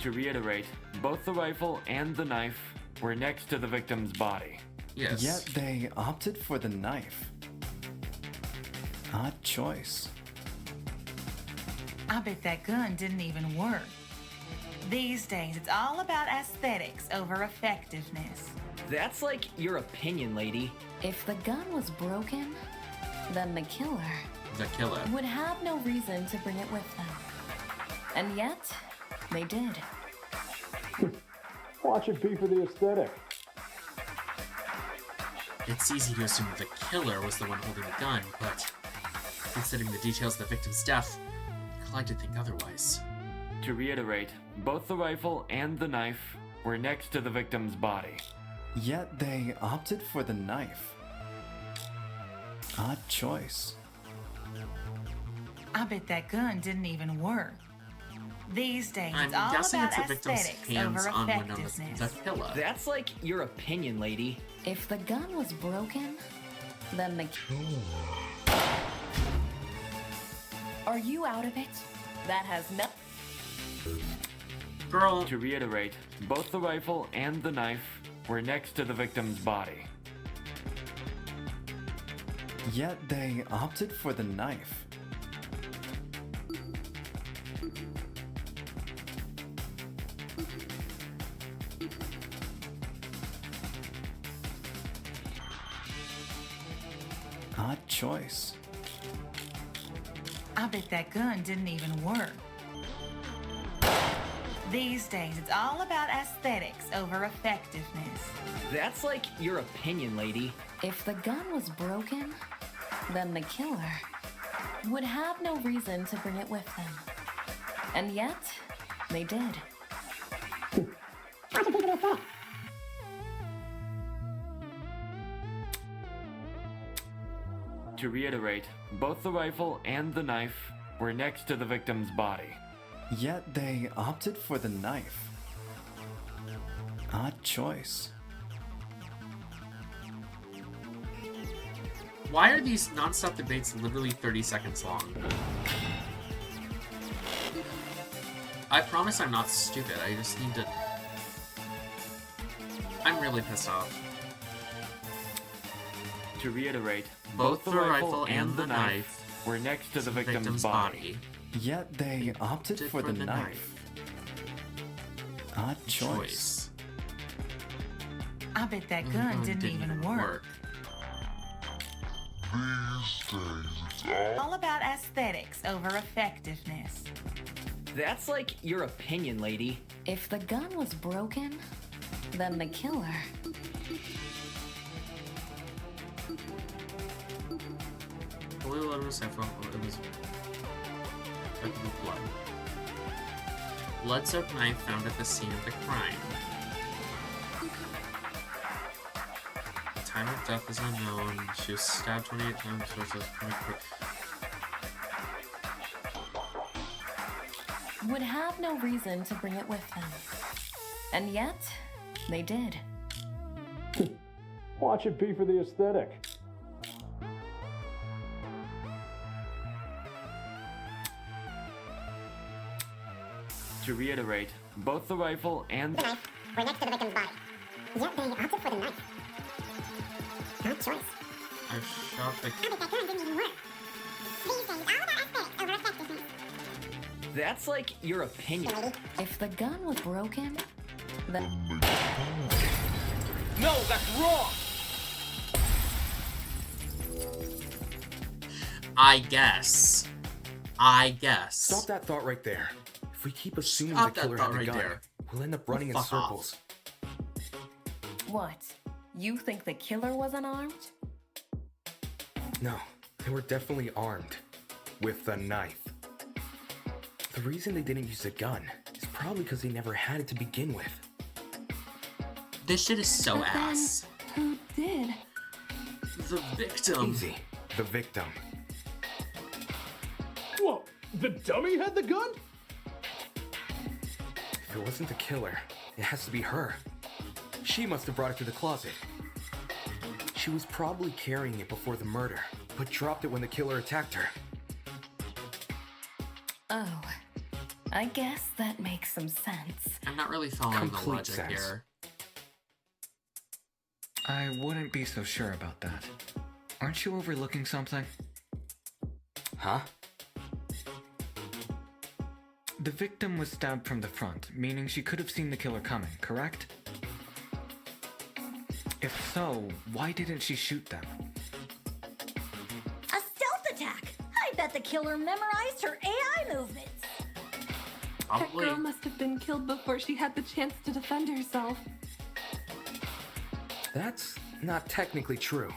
To reiterate, both the rifle and the knife were next to the victim's body. Yes. Yet they opted for the knife. Odd choice. I bet that gun didn't even work. These days, it's all about aesthetics over effectiveness. That's like your opinion, lady. If the gun was broken, then the killer would have no reason to bring it with them. And yet, they did. Watch it be for the aesthetic. It's easy to assume the killer was the one holding the gun, but considering the details of the victim's death, I'm inclined to think otherwise. To reiterate, both the rifle and the knife were next to the victim's body. Yet they opted for the knife. Odd choice. I bet that gun didn't even work. These days, I'm it's all guessing about it's the victim's aesthetics hands over on one of the effectiveness. killer. That's like your opinion, lady. If the gun was broken, then the Are you out of it? That has no... Girl. To reiterate, both the rifle and the knife were next to the victim's body. Yet they opted for the knife. Odd choice. I bet that gun didn't even work. These days, it's all about aesthetics over effectiveness. That's like your opinion, lady. If the gun was broken, then the killer would have no reason to bring it with them. And yet, they did. To reiterate, both the rifle and the knife were next to the victim's body. Yet they opted for the knife. Odd choice. Why are these non-stop debates literally 30 seconds long? I promise I'm not stupid, I just need to... I'm really pissed off. To reiterate, both the rifle and the knife were next to the victim's body. Yet they opted for the knife. Odd choice. I bet that gun didn't even work. These days, it's All about aesthetics over effectiveness. That's like your opinion, lady. If the gun was broken, then the killer. Blue letter was saffron. It was blood. Blood-soaked knife found at the scene of the crime. The time of death is unknown. She was stabbed 28 times. Would have no reason to bring it with them. And yet, they did. Watch it be for the aesthetic. To reiterate, both the rifle and the knife were next to the victim's body. Yet they opted for the knife. Odd choice. I shot the... I bet that gun didn't even work. These days, all about aesthetics over effectiveness. That's like your opinion. If the gun was broken, then... No, that's wrong! I guess. Stop that thought right there. If we keep assuming Stop the killer that had the thought gun, right there. we'll end up running in Fuck off. circles. What? You think the killer was unarmed? No, they were definitely armed. With a knife. The reason they didn't use a gun is probably because they never had it to begin with. This shit is so But then, ass. who did? The victim. Easy. The victim. Whoa, the dummy had the gun? If it wasn't the killer, it has to be her. She must have brought it to the closet. She was probably carrying it before the murder, but dropped it when the killer attacked her. Oh, I guess that makes some sense. I'm not really following the Complete logic sense. here. I wouldn't be so sure about that. Aren't you overlooking something? Huh? The victim was stabbed from the front, meaning she could have seen the killer coming, correct? If so, why didn't she shoot them? A stealth attack! I bet the killer memorized her AI movements. That girl must have been killed before she had the chance to defend herself. That's not technically true.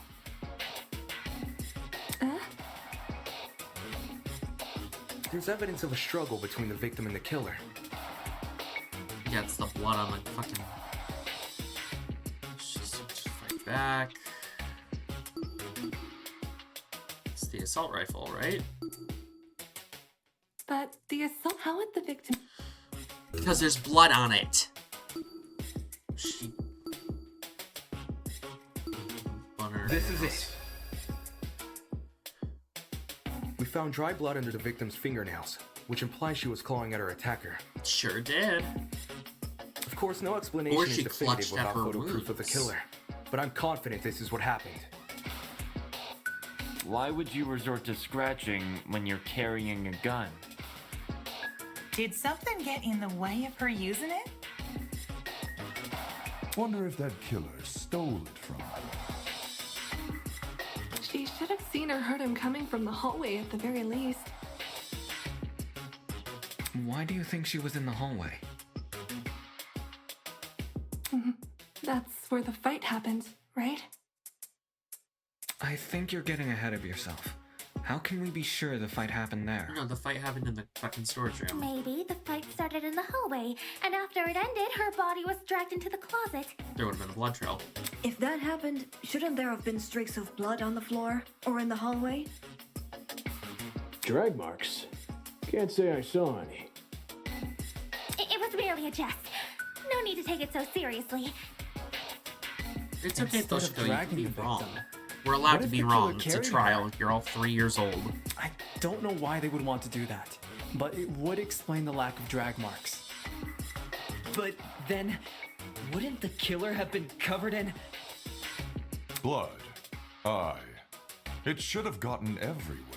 There's evidence of a struggle between the victim and the killer. Yeah, it's the blood on the fucking... Just fight back. It's the assault rifle, right? But the assault, how would the victim... Because there's blood on it. This is it. We found dry blood under the victim's fingernails, which implies she was clawing at her attacker. Sure did. Of course, no explanation Or is she definitive clutched at without her photo proof of the wounds. killer, but I'm confident this is what happened. Why would you resort to scratching when you're carrying a gun? Did something get in the way of her using it? Wonder if that killer stole it from her. She should have seen or heard him coming from the hallway at the very least. Why do you think she was in the hallway? That's where the fight happened, right? I think you're getting ahead of yourself. How can we be sure the fight happened there? No, the fight happened in the fucking storage room. Maybe the fight started in the hallway, and after it ended, her body was dragged into the closet. There would have been a blood trail. If that happened, shouldn't there have been streaks of blood on the floor or in the hallway? Drag marks? Can't say I saw any. It was merely a jest. No need to take it so seriously. It's okay, Toshiko, you can be wrong. victim, We're allowed what to if be the wrong. killer It's a carried trial. You're all 3 years old. I don't know why they would want to do that, but it would explain the lack of drag marks. But then, wouldn't the killer have been covered in Blood. Aye. It should have gotten everywhere.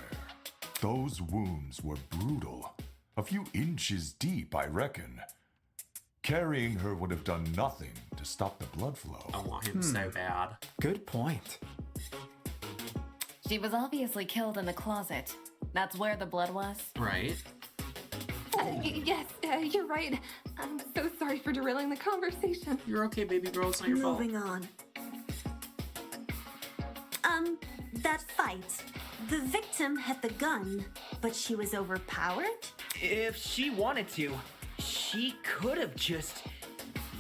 Those wounds were brutal. A few inches deep, I reckon. Carrying her would have done nothing to stop the blood flow. I want him so bad. Good point. She was obviously killed in the closet. That's where the blood was. Right. Yes, you're right. I'm so sorry for derailing the conversation. You're okay, baby girl. It's not your fault. Moving on. That fight. The victim had the gun, but she was overpowered? If she wanted to, she could have just,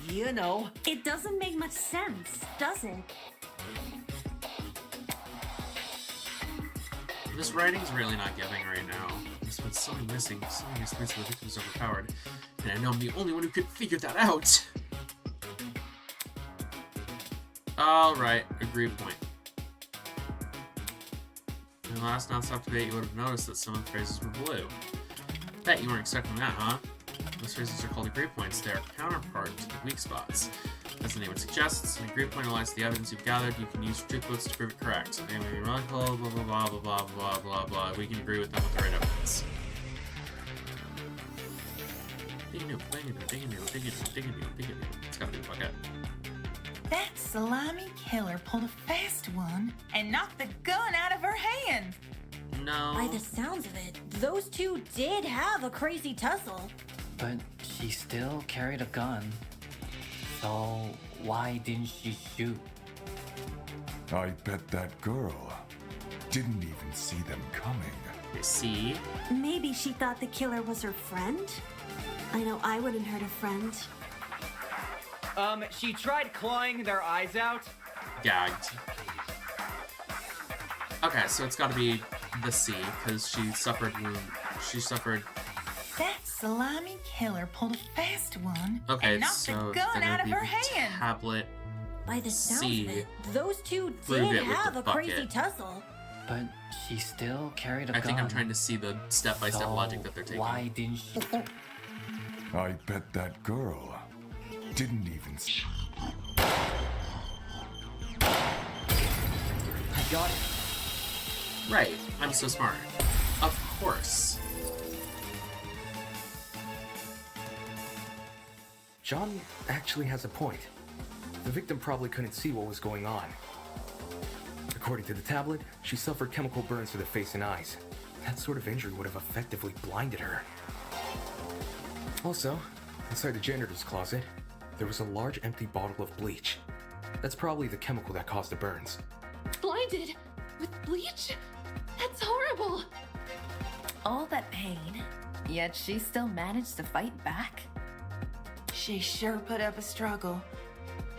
you know. It doesn't make much sense, does it? This writing's really not giving right now. There's been something missing. Something is missing. The victim's overpowered. And I know I'm the only one who could figure that out. Alright, agree point. In the last non-stop debate, you would have noticed that some of the phrases were blue. Bet you weren't expecting that, huh? Those phrases are called agree points. They are counterpart to the weak spots. As the name would suggest, an agree point aligns to the evidence you've gathered. You can use truth quotes to prove it correct. Anyway, blah blah blah blah blah blah blah blah blah. We can agree with them with the right evidence. It's gotta be the bucket. That slimy killer pulled a fast one and knocked the gun out of her hand. No. By the sounds of it, those two did have a crazy tussle. But she still carried a gun. So why didn't she shoot? I bet that girl didn't even see them coming. See? Maybe she thought the killer was her friend? I know I wouldn't hurt a friend. She tried clawing their eyes out. Gagged. Okay, so it's gotta be the C, because she suffered. That slimy killer pulled a fast one Okay, and knocked so the gun then out it of would her be hand. Tablet. By the sounds C. of it, those two Prove did it with have the a crazy bucket. tussle. But she still carried a gun. I think I'm trying to see the step-by-step logic that they're taking. Why didn't she? I bet that girl didn't even see. I got it. Right, I'm so smart. Of course. John actually has a point. The victim probably couldn't see what was going on. According to the tablet, she suffered chemical burns to the face and eyes. That sort of injury would have effectively blinded her. Also, inside the janitor's closet, there was a large empty bottle of bleach. That's probably the chemical that caused the burns. Blinded? With bleach? That's horrible! All that pain, yet she still managed to fight back? She sure put up a struggle.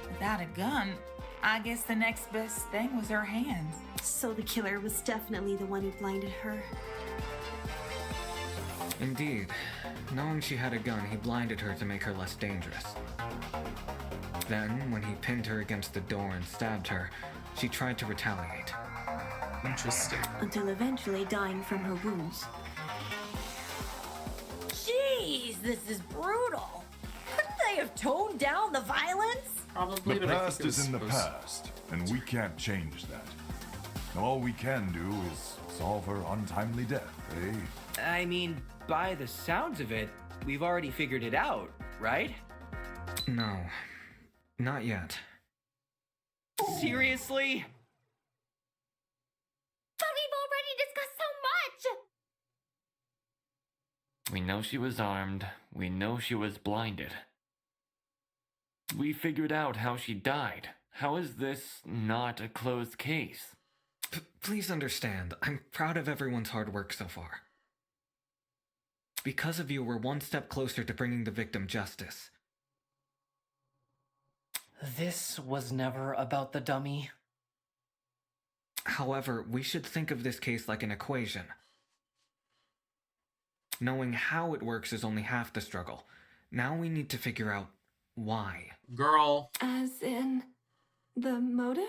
Without a gun, I guess the next best thing was her hands. So the killer was definitely the one who blinded her. Indeed. Knowing she had a gun, he blinded her to make her less dangerous. Then, when he pinned her against the door and stabbed her, she tried to retaliate. Interesting. Until eventually dying from her wounds. Jeez, this is brutal. Couldn't they have toned down the violence? Probably, The past is in the past, and we can't change that. All we can do is solve her untimely death, eh? I mean, by the sounds of it, we've already figured it out, right? No, not yet. Seriously? But we've already discussed so much! We know she was armed. We know she was blinded. We figured out how she died. How is this not a closed case? Please understand, I'm proud of everyone's hard work so far. Because of you, we're one step closer to bringing the victim justice. This was never about the dummy. However, we should think of this case like an equation. Knowing how it works is only half the struggle. Now we need to figure out why. Girl. As in the motive?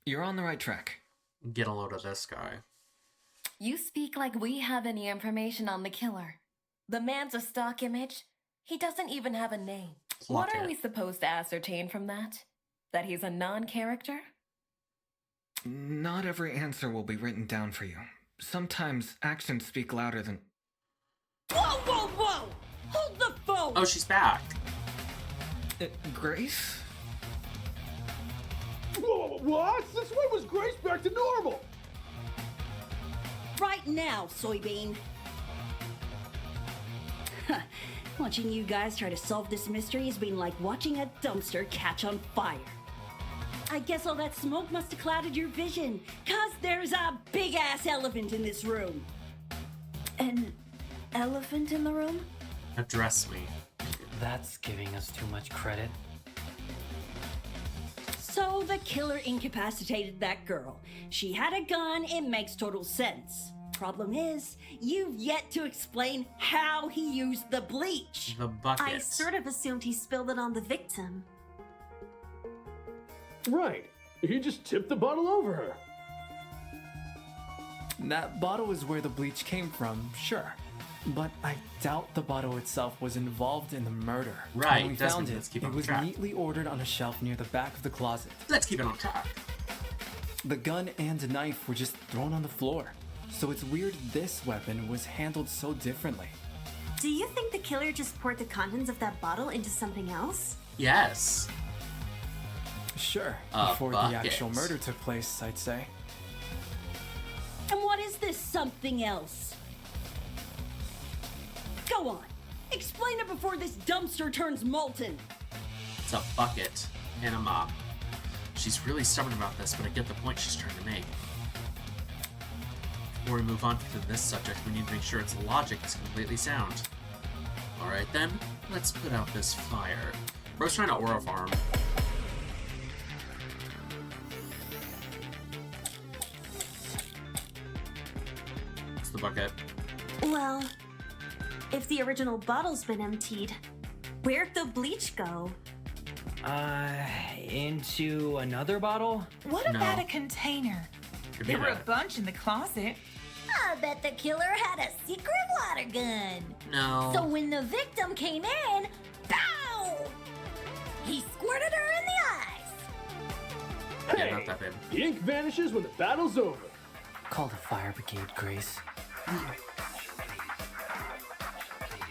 You're on the right track. Get a load of this guy. You speak like we have any information on the killer. The man's a stock image. He doesn't even have a name. What are we supposed to ascertain from that? That he's a non-character? Not every answer will be written down for you. Sometimes actions speak louder than... Whoa, whoa, whoa! Hold the phone! Oh, she's back. Grace? Whoa, what? Since when was Grace back to normal? Right now, soybean. Watching you guys try to solve this mystery has been like watching a dumpster catch on fire. I guess all that smoke must have clouded your vision, 'cause there's a big-ass elephant in this room. An elephant in the room? Address me. That's giving us too much credit. So the killer incapacitated that girl. She had a gun, it makes total sense. Problem is, you've yet to explain how he used the bleach. The bucket. I sort of assumed he spilled it on the victim. Right. He just tipped the bottle over her. That bottle is where the bleach came from, sure. But I doubt the bottle itself was involved in the murder. Right, When we found it, it was neatly ordered on a shelf near the back of the closet. Let's keep it on track. The gun and knife were just thrown on the floor. So it's weird this weapon was handled so differently. Do you think the killer just poured the contents of that bottle into something else? Yes. Sure, A before bucket. the actual murder took place, I'd say. And what is this something else? Go on, explain it before this dumpster turns molten. It's a bucket and a mop. She's really stubborn about this, but I get the point she's trying to make. Before we move on to this subject, we need to make sure its logic is completely sound. Alright then, let's put out this fire. Bro's trying to aura farm. It's the bucket. Well, if the original bottle's been emptied, where'd the bleach go? Into another bottle? What about a container? Could be There were a that. bunch in the closet. I bet the killer had a secret water gun. No. So when the victim came in, pow! He squirted her in the eyes. Yeah, not that bad. The ink vanishes when the battle's over. Call the fire brigade, Grace.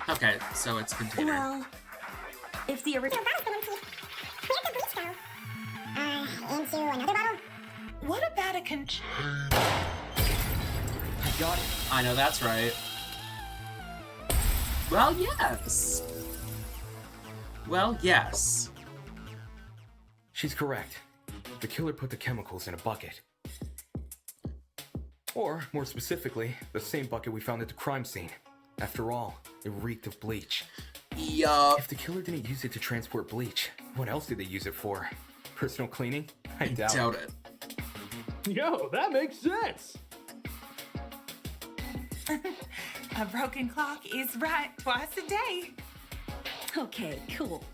Okay, so it's container. Well, if the original bottle's been emptied, where'd the bleach go? Into another bottle? What about a container? I got it. I know that's right. Well, yes. Well, yes. She's correct. The killer put the chemicals in a bucket. Or, more specifically, the same bucket we found at the crime scene. After all, it reeked of bleach. Yup. If the killer didn't use it to transport bleach, what else did they use it for? Personal cleaning? I doubt it. Yo, that makes sense. A broken clock is right twice a day. Okay, cool.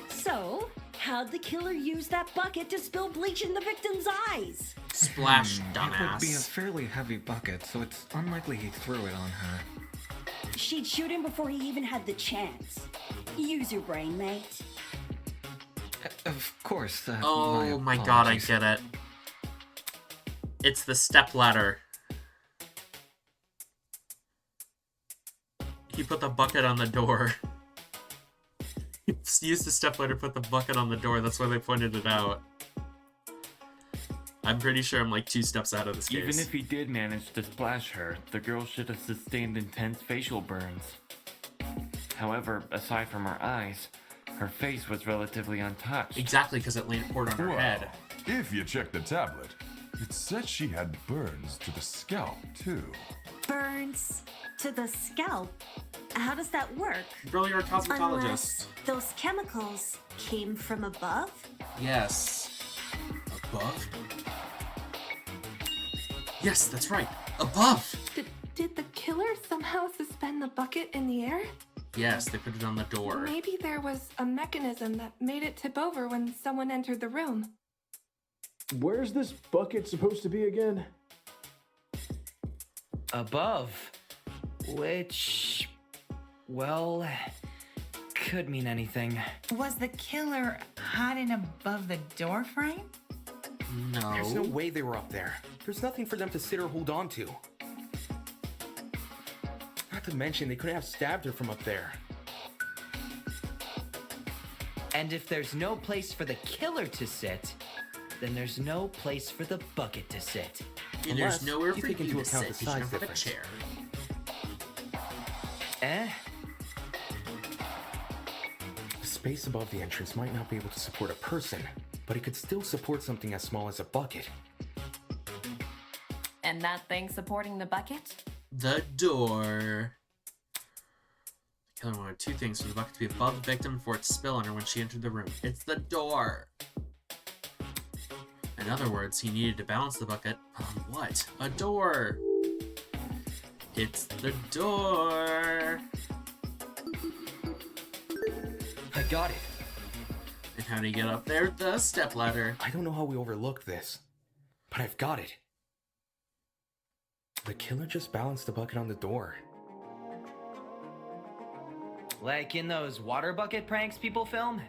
So, how'd the killer use that bucket to spill bleach in the victim's eyes? Splash, It would dumbass. be a fairly heavy bucket, so it's unlikely he threw it on her. She'd shoot him before he even had the chance. Use your brain, mate. Of course. Oh my god, I apologies. get it. It's the stepladder. He put the bucket on the door. He used the stepladder to put the bucket on the door, that's why they pointed it out. I'm pretty sure I'm like 2 steps out of this case. Even if he did manage to splash her, the girl should have sustained intense facial burns. However, aside from her eyes, her face was relatively untouched. Exactly, because it poured on her Well, head. if you check the tablet, It said she had burns to the scalp, too. Burns to the scalp? How does that work? Girl, you're a cosmetologist. Unless those chemicals came from above? Yes. Above? Yes, that's right. Above! Did the killer somehow suspend the bucket in the air? Yes, they put it on the door. Maybe there was a mechanism that made it tip over when someone entered the room. Where's this bucket supposed to be again? Above. Which, well, could mean anything. Was the killer hiding above the door frame? No. There's no way they were up there. There's nothing for them to sit or hold on to. Not to mention, they couldn't have stabbed her from up there. And if there's no place for the killer to sit, then there's no place for the bucket to sit. And there's nowhere you for take you into to account sit. the You should size have a difference. chair. The space above the entrance might not be able to support a person, but it could still support something as small as a bucket. And that thing supporting the bucket? The door. The killer wanted two things: for the bucket to be above the victim and for it to spill on her when she entered the room. It's the door. In other words, he needed to balance the bucket on what? A door. It's the door. I got it. And how do you get up there? The stepladder. I don't know how we overlooked this, but I've got it. The killer just balanced the bucket on the door. Like in those water bucket pranks people film?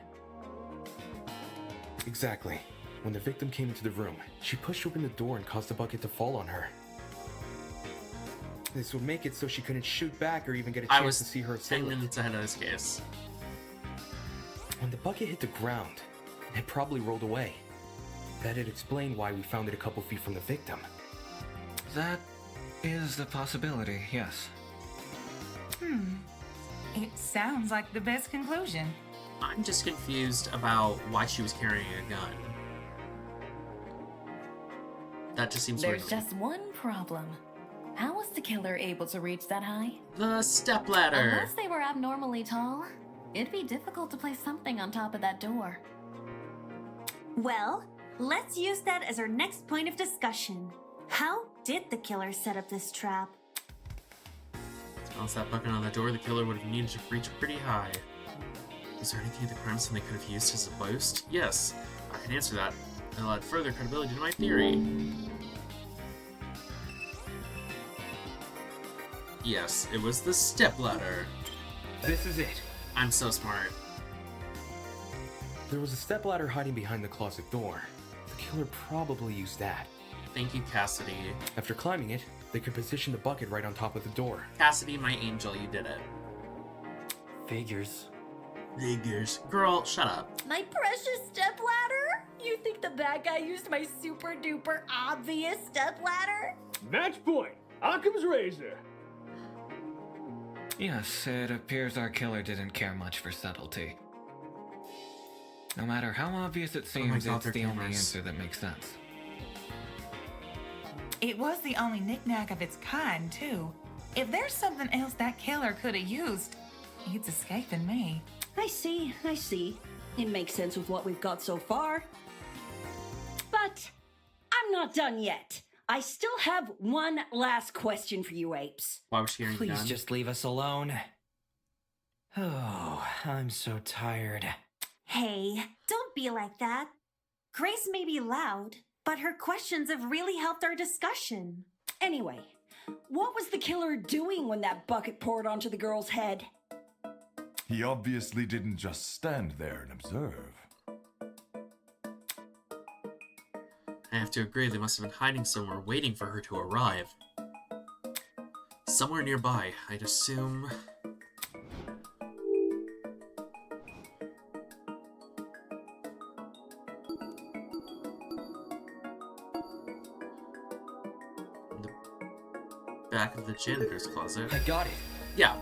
Exactly. When the victim came into the room, she pushed open the door and caused the bucket to fall on her. This would make it so she couldn't shoot back or even get a chance to see her 10 assailant. minutes ahead of this case. When the bucket hit the ground, it probably rolled away. That'd explain why we found it a couple feet from the victim. That is a possibility, yes. It sounds like the best conclusion. I'm just confused about why she was carrying a gun. That just seems There's weird. just one problem. How was the killer able to reach that high? The stepladder. Unless they were abnormally tall, it'd be difficult to place something on top of that door. Well, let's use that as our next point of discussion. How did the killer set up this trap? To balance that bucket on the door, the killer would have needed to reach pretty high. Is there anything in the crime scene they could have used as a boast? Yes, I can answer that. It'll add further credibility to my theory. Yes, it was the stepladder. This is it. I'm so smart. There was a stepladder hiding behind the closet door. The killer probably used that. Thank you, Cassidy. After climbing it, they could position the bucket right on top of the door. Cassidy, my angel, you did it. Figures. Figures. Girl, shut up. My precious stepladder? You think the bad guy used my super duper obvious stepladder? Match point. Occam's razor. Yes, it appears our killer didn't care much for subtlety. No matter how obvious it seems, God, it's they're the only cameras. answer that makes sense. It was the only knickknack of its kind, too. If there's something else that killer could have used, it's escaping me. I see. It makes sense with what we've got so far. But I'm not done yet. I still have one last question for you apes. Why was she carrying a Please gun? just leave us alone. Oh, I'm so tired. Hey, don't be like that. Grace may be loud, but her questions have really helped our discussion. Anyway, what was the killer doing when that bucket poured onto the girl's head? He obviously didn't just stand there and observe. I have to agree, they must have been hiding somewhere waiting for her to arrive. Somewhere nearby, I'd assume. In the back of the janitor's closet. I got it. Yeah.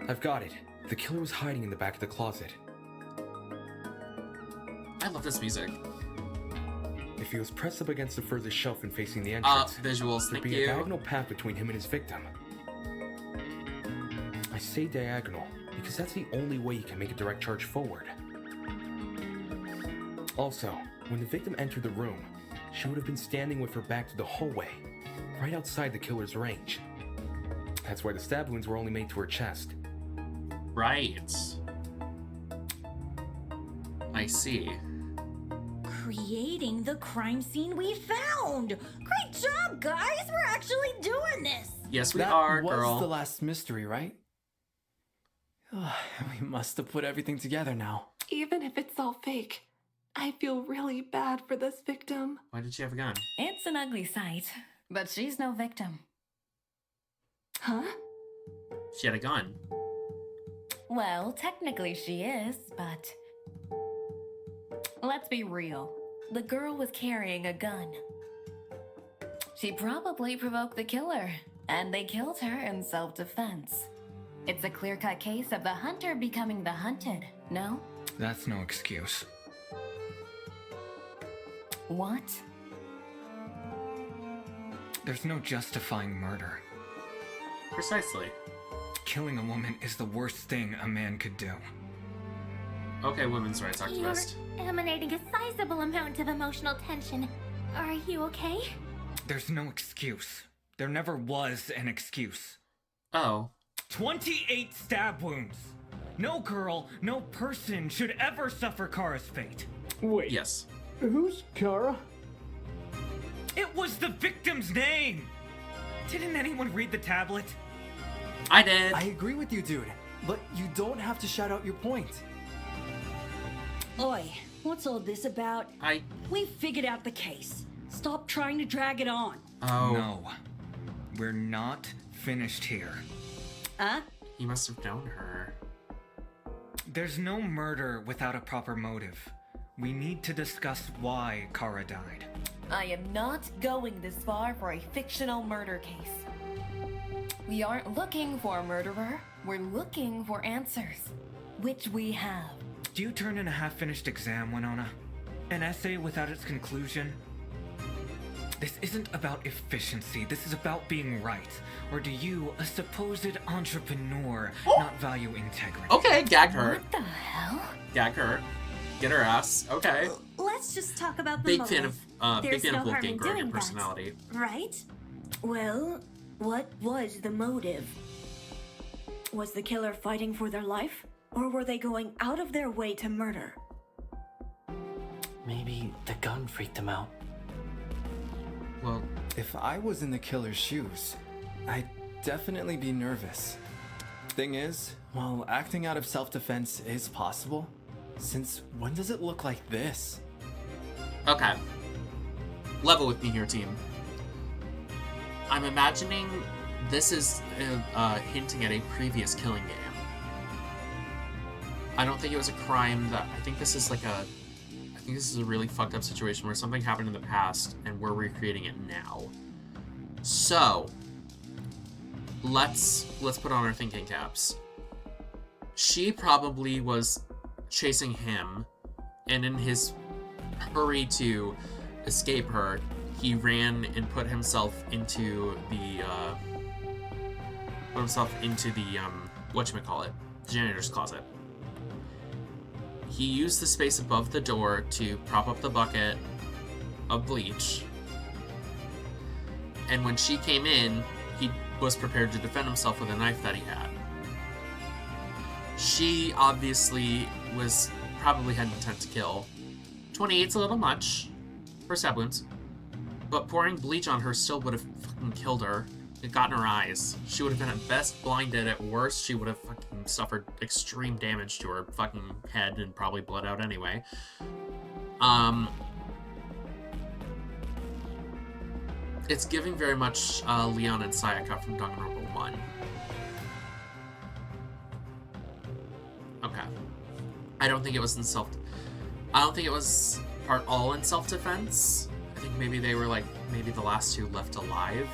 I've got it. The killer was hiding in the back of the closet. I love this music. If he was pressed up against the furthest shelf and facing the entrance, visuals, there'd thank be you. a diagonal path between him and his victim. I say diagonal because that's the only way you can make a direct charge forward. Also, when the victim entered the room, she would have been standing with her back to the hallway, right outside the killer's range. That's why the stab wounds were only made to her chest. Right. I see. Creating the crime scene we found! Great job, guys! We're actually doing this! Yes, we that are, was girl. the last mystery, right? We must have put everything together now. Even if it's all fake, I feel really bad for this victim. Why did she have a gun? It's an ugly sight, but she's no victim. Huh? She had a gun. Well, technically she is, but... let's be real. The girl was carrying a gun. She probably provoked the killer, and they killed her in self-defense. It's a clear-cut case of the hunter becoming the hunted, no? That's no excuse. What? There's no justifying murder. Precisely. Killing a woman is the worst thing a man could do. Okay, women's rights activist. You're emanating a sizable amount of emotional tension. Are you okay? There's no excuse. There never was an excuse. Oh. 28 stab wounds! No girl, no person should ever suffer Kara's fate. Wait. Yes. Who's Kara? It was the victim's name! Didn't anyone read the tablet? I did. I agree with you, dude. But you don't have to shout out your point. Oi, what's all this about? We figured out the case. Stop trying to drag it on. Oh. No. We're not finished here. Huh? He must have known her. There's no murder without a proper motive. We need to discuss why Kara died. I am not going this far for a fictional murder case. We aren't looking for a murderer. We're looking for answers, which we have. Do you turn in a half-finished exam, Winona? An essay without its conclusion? This isn't about efficiency, this is about being right. Or do you, a supposed entrepreneur, not value integrity? Okay, gag her. What the hell? Gag her. Get her ass. Okay. Let's just talk about the Big motive. fan of There's no harm Wolfgang in growing doing in personality. that, right? Well, what was the motive? Was the killer fighting for their life? Or were they going out of their way to murder? Maybe the gun freaked him out. Well, if I was in the killer's shoes, I'd definitely be nervous. Thing is, while acting out of self-defense is possible, since when does it look like this? Okay. Level with me here, team. I'm imagining this is hinting at a previous killing game. I don't think it was a crime that... I think this is like a... I think this is a really fucked up situation where something happened in the past and we're recreating it now. So, let's put on our thinking caps. She probably was chasing him, and in his hurry to escape her, he ran and put himself into the whatchamacallit, the janitor's closet. He used the space above the door to prop up the bucket of bleach. And when she came in, he was prepared to defend himself with a knife that he had. She obviously probably had intent to kill. 28's a little much for stab wounds, but pouring bleach on her still would have fucking killed her. It got in her eyes. She would have been at best blinded. At worst, she would have fucking suffered extreme damage to her fucking head and probably bled out anyway. It's giving very much Leon and Sayaka from Danganronpa 1. Okay. I don't think it was all in self-defense. I think maybe they were maybe the last two left alive.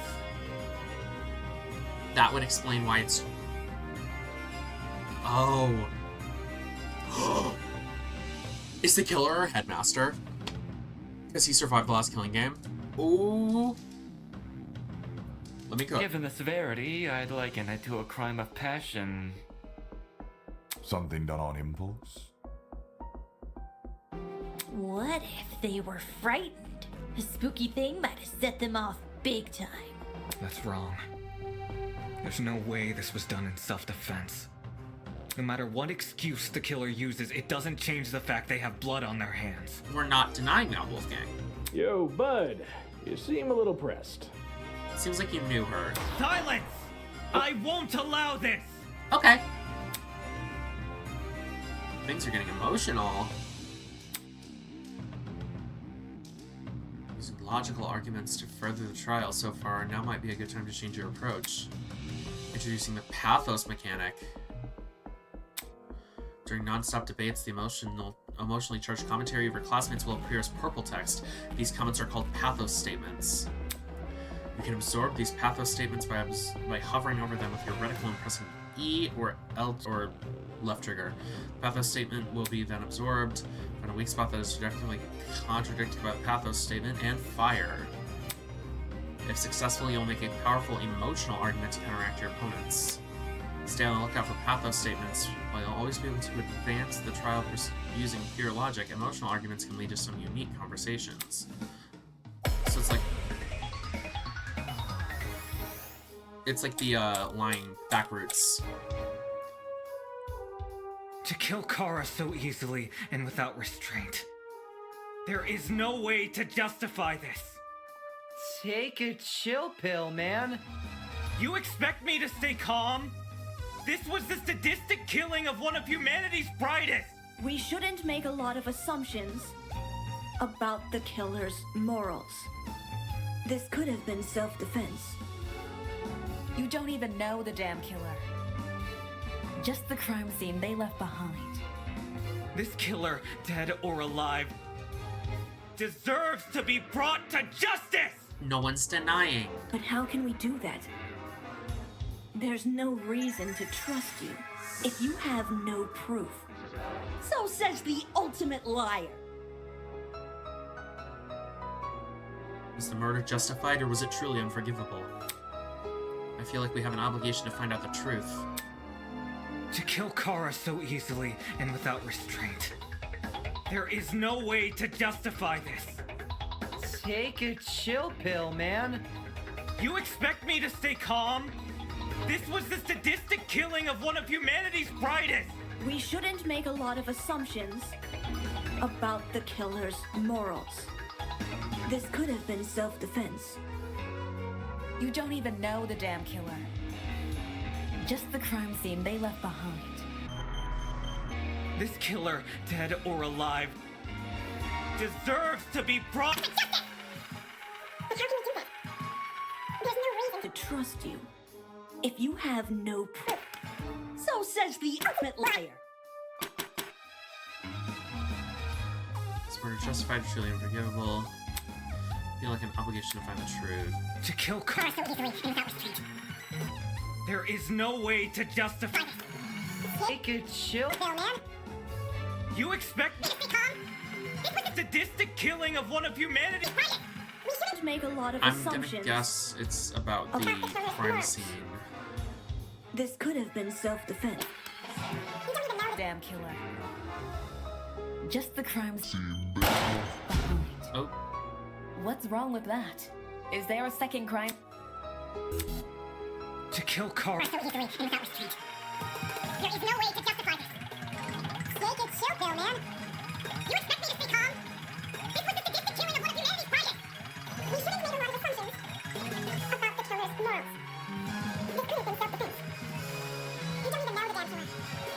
That would explain why it's... Oh. Is the killer our headmaster? Because he survived the last killing game. Ooh. Let me cook. Given the severity, I'd liken it to a crime of passion. Something done on impulse? What if they were frightened? A spooky thing might have set them off big time. That's wrong. There's no way this was done in self-defense. No matter what excuse the killer uses, it doesn't change the fact they have blood on their hands. We're not denying that, Wolfgang. Yo, bud. You seem a little pressed. Seems like you knew her. Silence! I won't allow this! Okay. Things are getting emotional. Using logical arguments to further the trial so far, now might be a good time to change your approach. Introducing the pathos mechanic. During non-stop debates, the emotionally charged commentary of your classmates will appear as purple text. These comments are called pathos statements. You can absorb these pathos statements by hovering over them with your reticle and pressing E or L or left trigger. The pathos statement will be then absorbed. Find a weak spot that is directly contradicted by the pathos statement and fire. If successful, you'll make a powerful emotional argument to counteract your opponents. Stay on the lookout for pathos statements. While you'll always be able to advance the trial using pure logic, emotional arguments can lead to some unique conversations. So it's like the line backwards. To kill Kara so easily and without restraint. There is no way to justify this. Take a chill pill, man. You expect me to stay calm? This was the sadistic killing of one of humanity's brightest! We shouldn't make a lot of assumptions about the killer's morals. This could have been self-defense. You don't even know the damn killer. Just the crime scene they left behind. This killer, dead or alive, deserves to be brought to justice! No one's denying. But how can we do that? There's no reason to trust you if you have no proof. So says the ultimate liar. Was the murder justified or was it truly unforgivable? I feel like we have an obligation to find out the truth. To kill Kara so easily and without restraint. There is no way to justify this. Take a chill pill, man. You expect me to stay calm? This was the sadistic killing of one of humanity's brightest! We shouldn't make a lot of assumptions about the killer's morals. This could have been self-defense. You don't even know the damn killer. Just the crime scene they left behind. This killer, dead or alive, deserves to be brought to justice! But how can we do that? There's no reason to trust you if you have no proof. So says the ultimate liar. Is murder justified or truly unforgivable? I feel like an obligation to find the truth. To kill Kara so easily and without restraint. There is no way to justify. Take a chill pill, man. You expect me to stay calm? It was a sadistic killing of one of humanity's brightest. We shouldn't make a lot of assumptions. I'm gonna guess it's about the crime scene. This could have been self-defense. You don't even know. Damn killer. Just the crime scene. Oh. What's wrong with that? Is there a second crime? To kill Kara so easily and without restraint. There is no way to justify this. Take a chill pill, man. You expect me to stay calm? This was the sadistic killing of one of humanity's brightest. We shouldn't make a lot of assumptions about the killer's morals. This could have been self-defense. You don't even know the damn killer.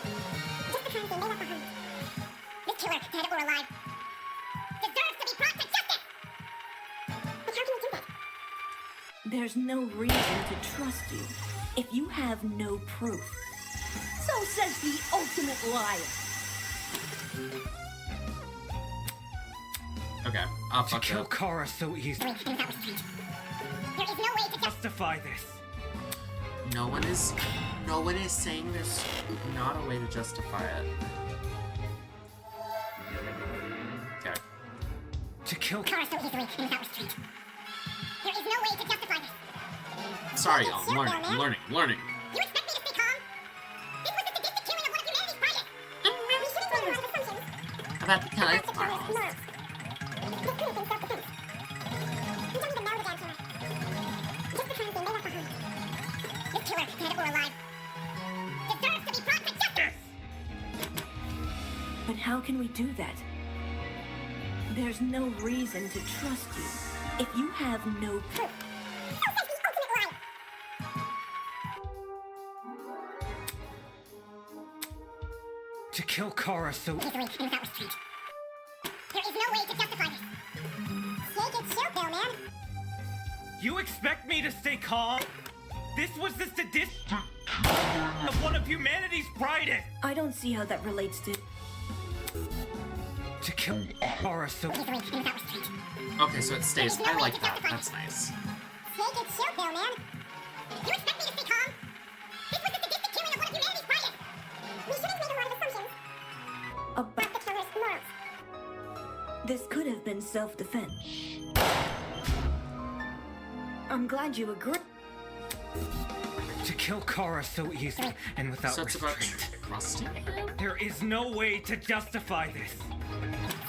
Just the crime scene they left behind. This killer, dead or alive, deserves to be brought to justice! But how can we do that? There's no reason to trust you if you have no proof. So says the ultimate liar. Okay, I'll to fuck kill that. Kara so easily. There is no way to justify this. No one is saying there's not a way to justify it. Okay. To kill Kara so easily and without restraint. There is no way to justify this. Sorry, y'all. I'm learning. You expect me to stay calm? This was the sadistic killing of one of humanity's brightest. We shouldn't make a lot of assumptions. About the killer's About the killer's morals. This could have been self-defense. We don't even know the damn killer. Just the crimes they left behind. This killer, dead or alive, deserves to be brought to justice! But how can we do that? There's no reason to trust you if you have no proof. So says the ultimate liar. To kill Kara so Easily and without restraint. There is no way to justify this. Take it chill, Bill, man. You expect me to stay calm? This was the sadistic of one of humanity's brightest! I don't see how that relates to... To kill Kara so... Easily and without restraint. Okay, so it stays. I like that. That's nice. Take it chill, Bill, man. You expect me to stay calm? This was the sadistic killing of one of humanity's brightest. We shouldn't make a lot of assumptions. About the killer's morals. This could have been self-defense. I'm glad you agree. To kill Kara so easily and without So it's about restraint. trusting him? There is no way to justify this.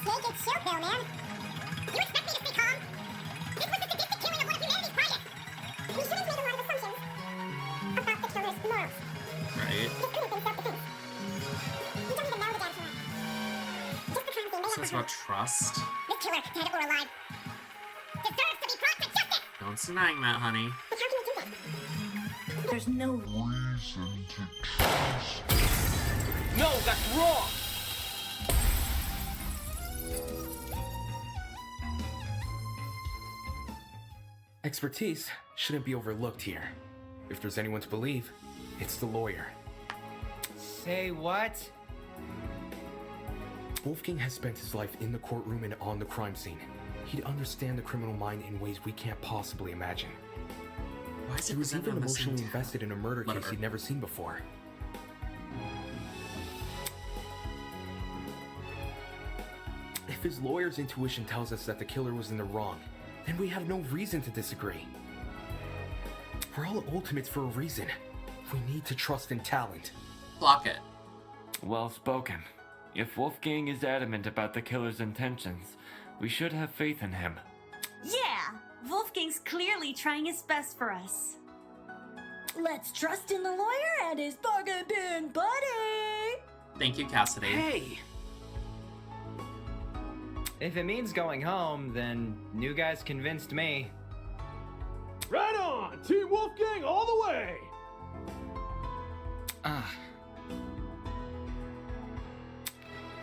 Take it chill, Bill, man. You expect me to stay calm? This was the sadistic killing of one of humanity's brightest. We shouldn't make a lot of assumptions. About the killer's morals. Right. This could have been self-defense. We don't even know the damn killer. Just the crimes they may So it's have about trust. This killer, dead or alive, deserves to be brought to justice! No one's denying that, honey. But how can we do that? There's no Reason to trust. No, that's wrong! Expertise shouldn't be overlooked here. If there's anyone to believe, it's the lawyer. Say what? Wolfgang has spent his life in the courtroom and on the crime scene. He'd understand the criminal mind in ways we can't possibly imagine. Why is it He was presented even on the same emotionally tab? invested in a murder case Whatever. he'd never seen before. If his lawyer's intuition tells us that the killer was in the wrong, then we have no reason to disagree. We're all ultimates for a reason. We need to trust in talent. Block it. Well spoken. If Wolfgang is adamant about the killer's intentions, we should have faith in him. Yeah, Wolfgang's clearly trying his best for us. Let's trust in the lawyer and his bargain bin buddy. Thank you, Cassidy. Hey! If it means going home, then new guy's convinced me. Right on! Team Wolfgang all the way!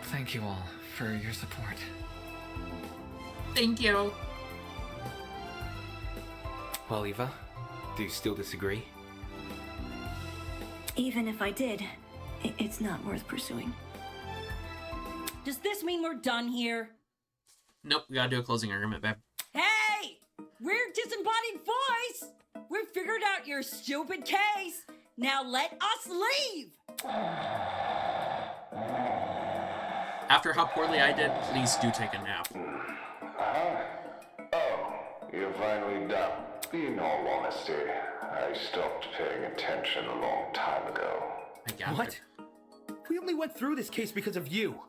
Thank you all for your support. Thank you. Well, Eva, do you still disagree? Even if I did, it's not worth pursuing. Does this mean we're done here? Nope, we gotta do a closing argument, babe. Hey! We're disembodied voice! We figured out your stupid case! Now let us leave! After how poorly I did, please do take a nap. Oh, you're finally done. In all honesty, I stopped paying attention a long time ago. I gathered. What? We only went through this case because of you.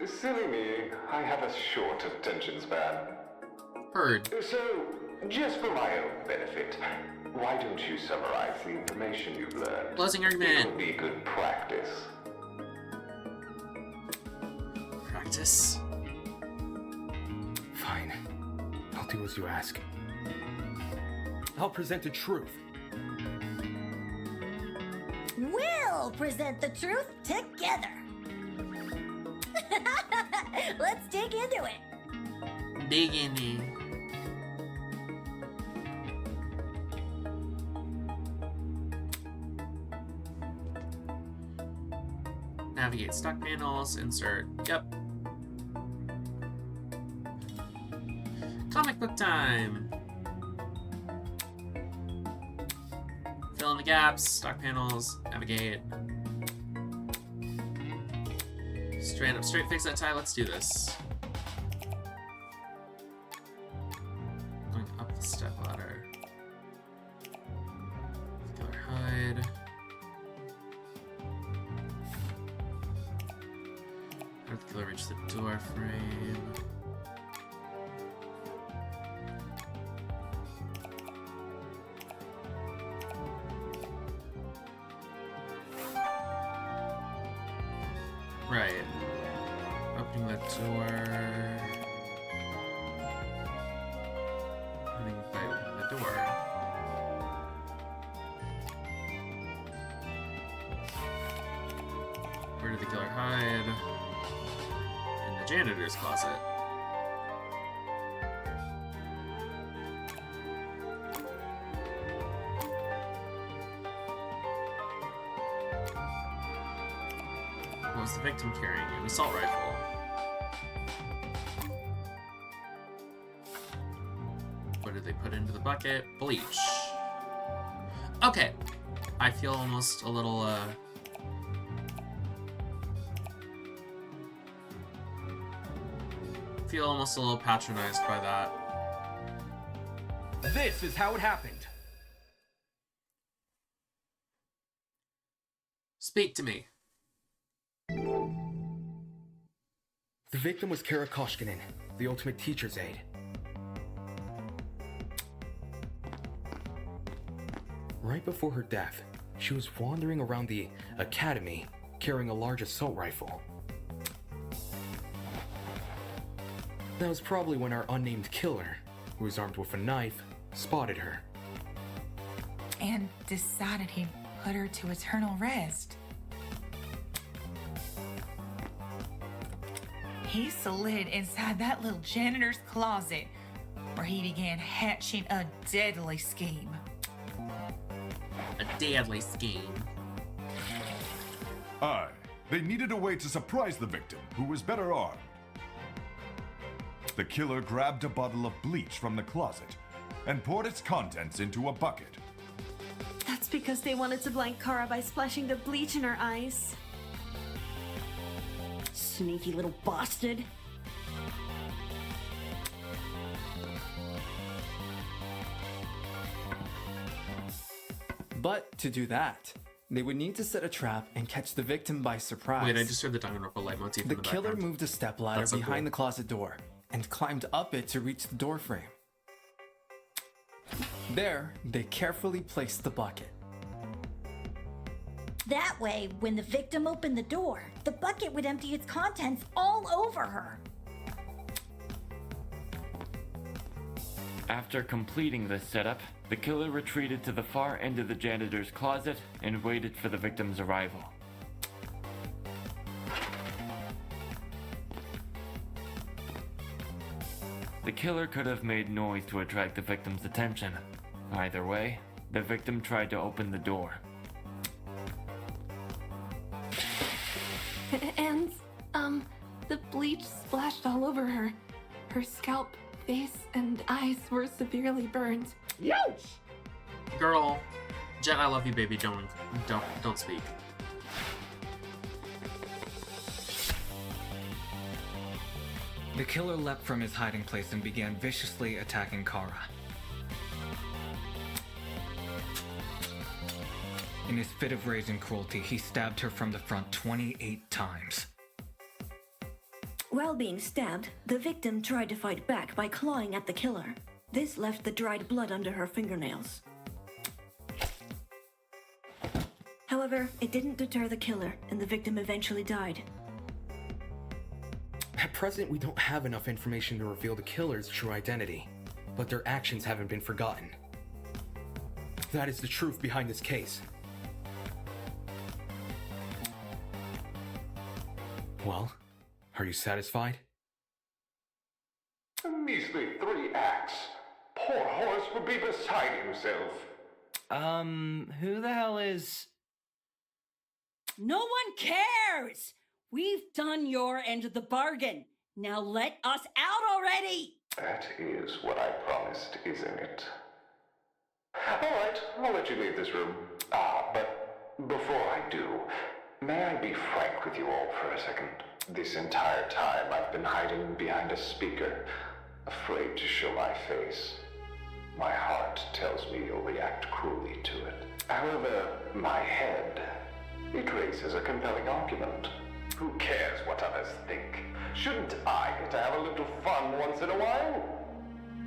Silly me, I have a short attention span. Heard. So, just for my own benefit, why don't you summarize the information you've learned? Closing argument. It would be good practice. Practice. Fine. I'll do as you ask. I'll present the truth. We'll present the truth together. Let's dig into it. Dig in there. Navigate stock panels, insert, yep. Comic book time! Fill in the gaps, stock panels, navigate. Straight up, straight fix that tie, let's do this. killer? Killer hide. How did the killer reach the door frame? Right. Opening the door. Opening by opening the door. Where did the killer hide? In the janitor's closet. What was the victim carrying? An assault rifle. What did they put into the bucket? Bleach. Okay. I feel almost a little, patronized by that. This is how it happened. Speak to me. The victim was Kara Koshkinen, the ultimate teacher's aide. Right before her death, she was wandering around the academy carrying a large assault rifle. That was probably when our unnamed killer, who was armed with a knife, spotted her. And decided he'd put her to eternal rest. He slid inside that little janitor's closet, where he began hatching a deadly scheme. A deadly scheme. Aye, they needed a way to surprise the victim, who was better armed. The killer grabbed a bottle of bleach from the closet and poured its contents into a bucket. That's because they wanted to blind Kara by splashing the bleach in her eyes. Sneaky little bastard. But to do that, they would need to set a trap and catch the victim by surprise. Wait, I just heard the Danganronpa leitmotif in the killer background. moved a stepladder That's so behind cool. the closet door and climbed up it to reach the door frame. There, they carefully placed the bucket. That way, when the victim opened the door, the bucket would empty its contents all over her. After completing this setup, the killer retreated to the far end of the janitor's closet and waited for the victim's arrival. The killer could have made noise to attract the victim's attention. Either way, the victim tried to open the door. And, the bleach splashed all over her. Her scalp, face, and eyes were severely burned. Youch! Girl, Jet, I love you, baby. Don't speak. The killer leapt from his hiding place and began viciously attacking Kara. In his fit of rage and cruelty, he stabbed her from the front 28 times. While being stabbed, the victim tried to fight back by clawing at the killer. This left the dried blood under her fingernails. However, it didn't deter the killer, and the victim eventually died. At present, we don't have enough information to reveal the killer's true identity, but their actions haven't been forgotten. That is the truth behind this case. Well, are you satisfied? A measly 3 acts. Poor Horace would be beside himself. Who the hell is... No one cares! We've done your end of the bargain. Now let us out already! That is what I promised, isn't it? Alright, I'll let you leave this room. But before I do, may I be frank with you all for a second? This entire time I've been hiding behind a speaker, afraid to show my face. My heart tells me you'll react cruelly to it. However, my head, it raises a compelling argument. Who cares what others think? Shouldn't I get to have a little fun once in a while?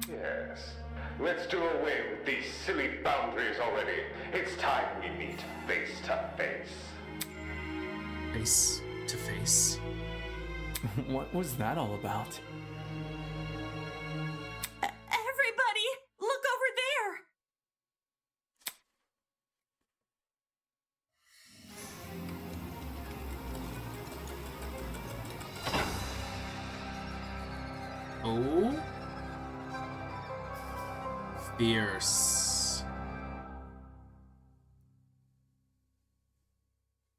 Yes. Let's do away with these silly boundaries already. It's time we meet face to face. Face to face? What was that all about? Everybody, look over there! Oh? Fierce.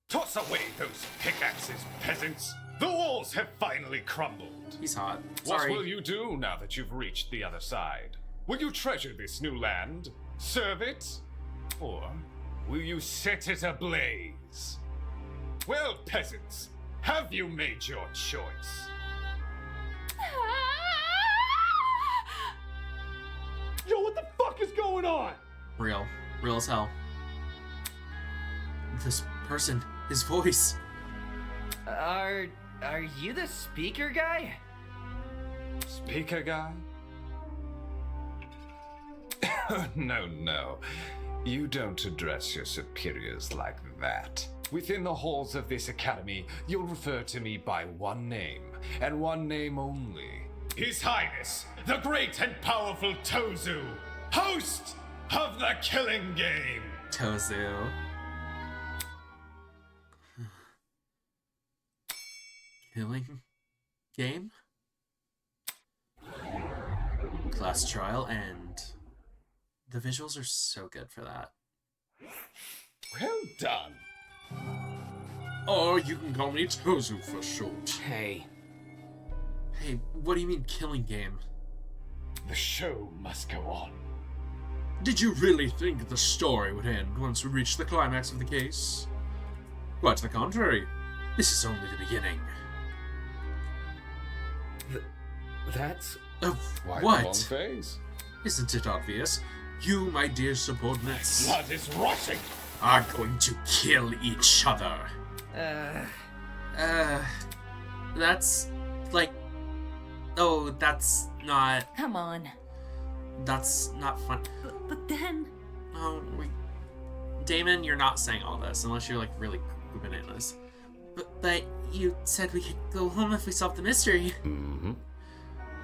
Toss away those pickaxes, peasants. The walls have finally crumbled. He's hot. What Sorry. will you do now that you've reached the other side? Will you treasure this new land? Serve it? Or will you set it ablaze? Well, peasants, have you made your choice? Yo, what the fuck is going on? Real. Real as hell. This person, his voice. Are you the speaker guy? Speaker guy? No. You don't address your superiors like that. Within the halls of this academy, you'll refer to me by one name, and one name only. His Highness, the great and powerful Tozu, host of the Killing Game. Tozu. Killing game? Class trial end. The visuals are so good for that. Well done. Oh, you can call me Tozu for short. Hey. Hey, what do you mean killing game? The show must go on. Did you really think the story would end once we reached the climax of the case? Quite the contrary. This is only the beginning. That's... Why what? the long face? Isn't it obvious? You, my dear subordinates, Blood is rushing. are going to kill each other. That's like... Oh, that's not... Come on. That's not fun. But then... Oh, wait. Damon, you're not saying all this, unless you're, like, really bananas. But you said we could go home if we solved the mystery. Mm-hmm.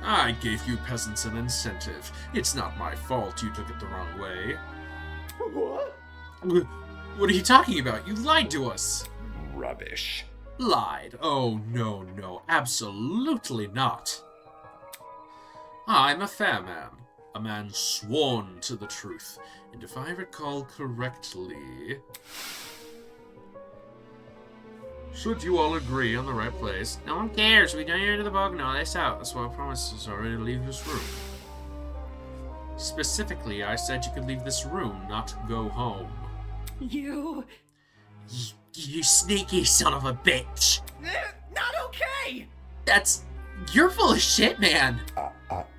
I gave you peasants an incentive. It's not my fault you took it the wrong way. What? What are you talking about? You lied to us. Rubbish. Lied? Oh, no, absolutely not. I'm a fair man. A man sworn to the truth. And if I recall correctly... Should you all agree on the right place? No one cares. We don't enter the bog, no lights out. That's why I promised us already to leave this room. Specifically, I said you could leave this room, not go home. You sneaky son of a bitch. Not okay! That's... You're full of shit, man.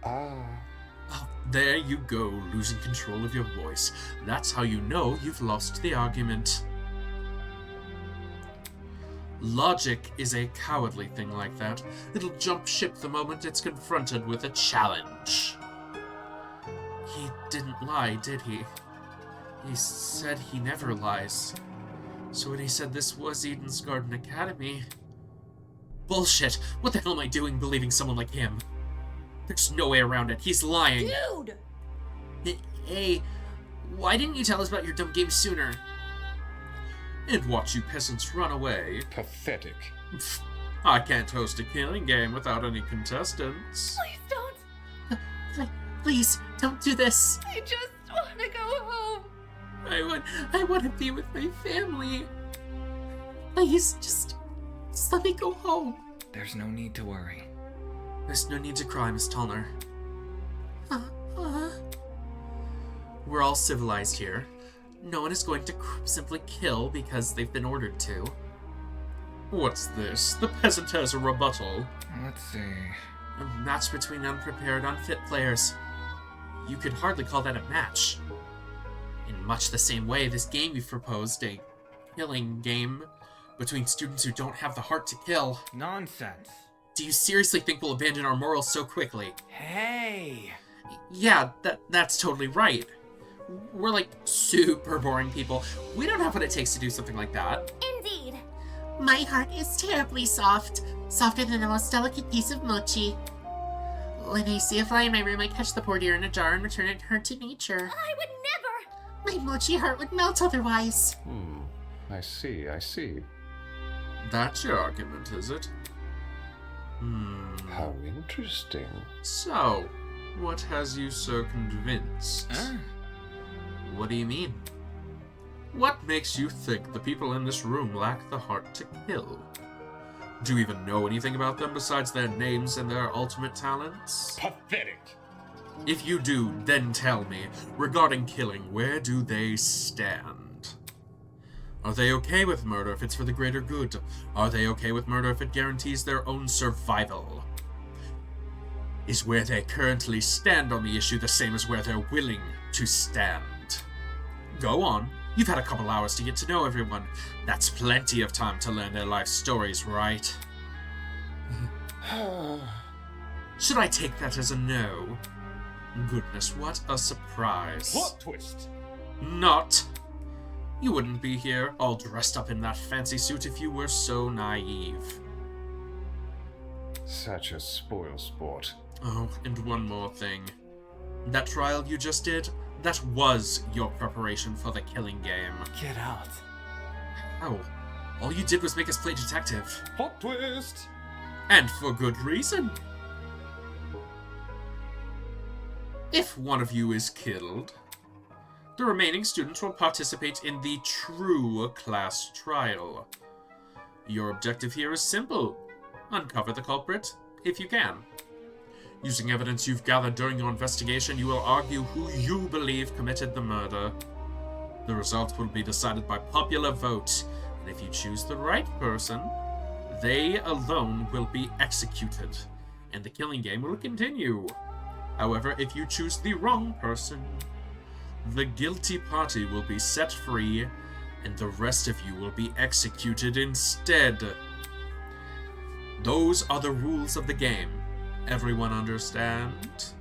Oh, there you go, losing control of your voice. That's how you know you've lost the argument. Logic is a cowardly thing like that. It'll jump ship the moment it's confronted with a challenge. He didn't lie, did he? He said he never lies. So when he said this was Eden's Garden Academy... Bullshit! What the hell am I doing believing someone like him? There's no way around it. He's lying. Dude! Hey, why didn't you tell us about your dumb game sooner? And watch you peasants run away. Pathetic. I can't host a killing game without any contestants. Please don't. Please, don't do this. I just want to go home. I want to be with my family. Please, just let me go home. There's no need to worry. There's no need to cry, Miss Tallner. We're all civilized here. No one is going to simply kill because they've been ordered to. What's this? The peasant has a rebuttal. Let's see. A match between unprepared, unfit players. you could hardly call that a match. In much the same way, this game you've proposed, a killing game between students who don't have the heart to kill. Nonsense. Do you seriously think we'll abandon our morals so quickly? Hey! Yeah, that's totally right. We're like super boring people. We don't have what it takes to do something like that. Indeed. My heart is terribly soft. Softer than the most delicate piece of mochi. When I see a fly in my room, I catch the poor dear in a jar and return her to nature. I would never! My mochi heart would melt otherwise. I see. That's your argument, is it? How interesting. So, what has you so convinced? What do you mean? What makes you think the people in this room lack the heart to kill? Do you even know anything about them besides their names and their ultimate talents? Pathetic. If you do, then tell me, regarding killing, where do they stand? Are they okay with murder if it's for the greater good? Are they okay with murder if it guarantees their own survival? Is where they currently stand on the issue the same as where they're willing to stand? Go on. You've had a couple hours to get to know everyone. That's plenty of time to learn their life stories, right? Should I take that as a no? Goodness, what a surprise. Plot twist. Not. You wouldn't be here, all dressed up in that fancy suit if you were so naive. Such a spoilsport. Oh, and one more thing. That trial you just did, that was your preparation for the killing game. Get out. Oh, all you did was make us play detective. Plot twist! And for good reason. If one of you is killed, the remaining students will participate in the true class trial. Your objective here is simple. Uncover the culprit, if you can. Using evidence you've gathered during your investigation, you will argue who you believe committed the murder. The results will be decided by popular vote, and if you choose the right person, they alone will be executed, and the killing game will continue. However, if you choose the wrong person, the guilty party will be set free, and the rest of you will be executed instead. Those are the rules of the game. Everyone understand?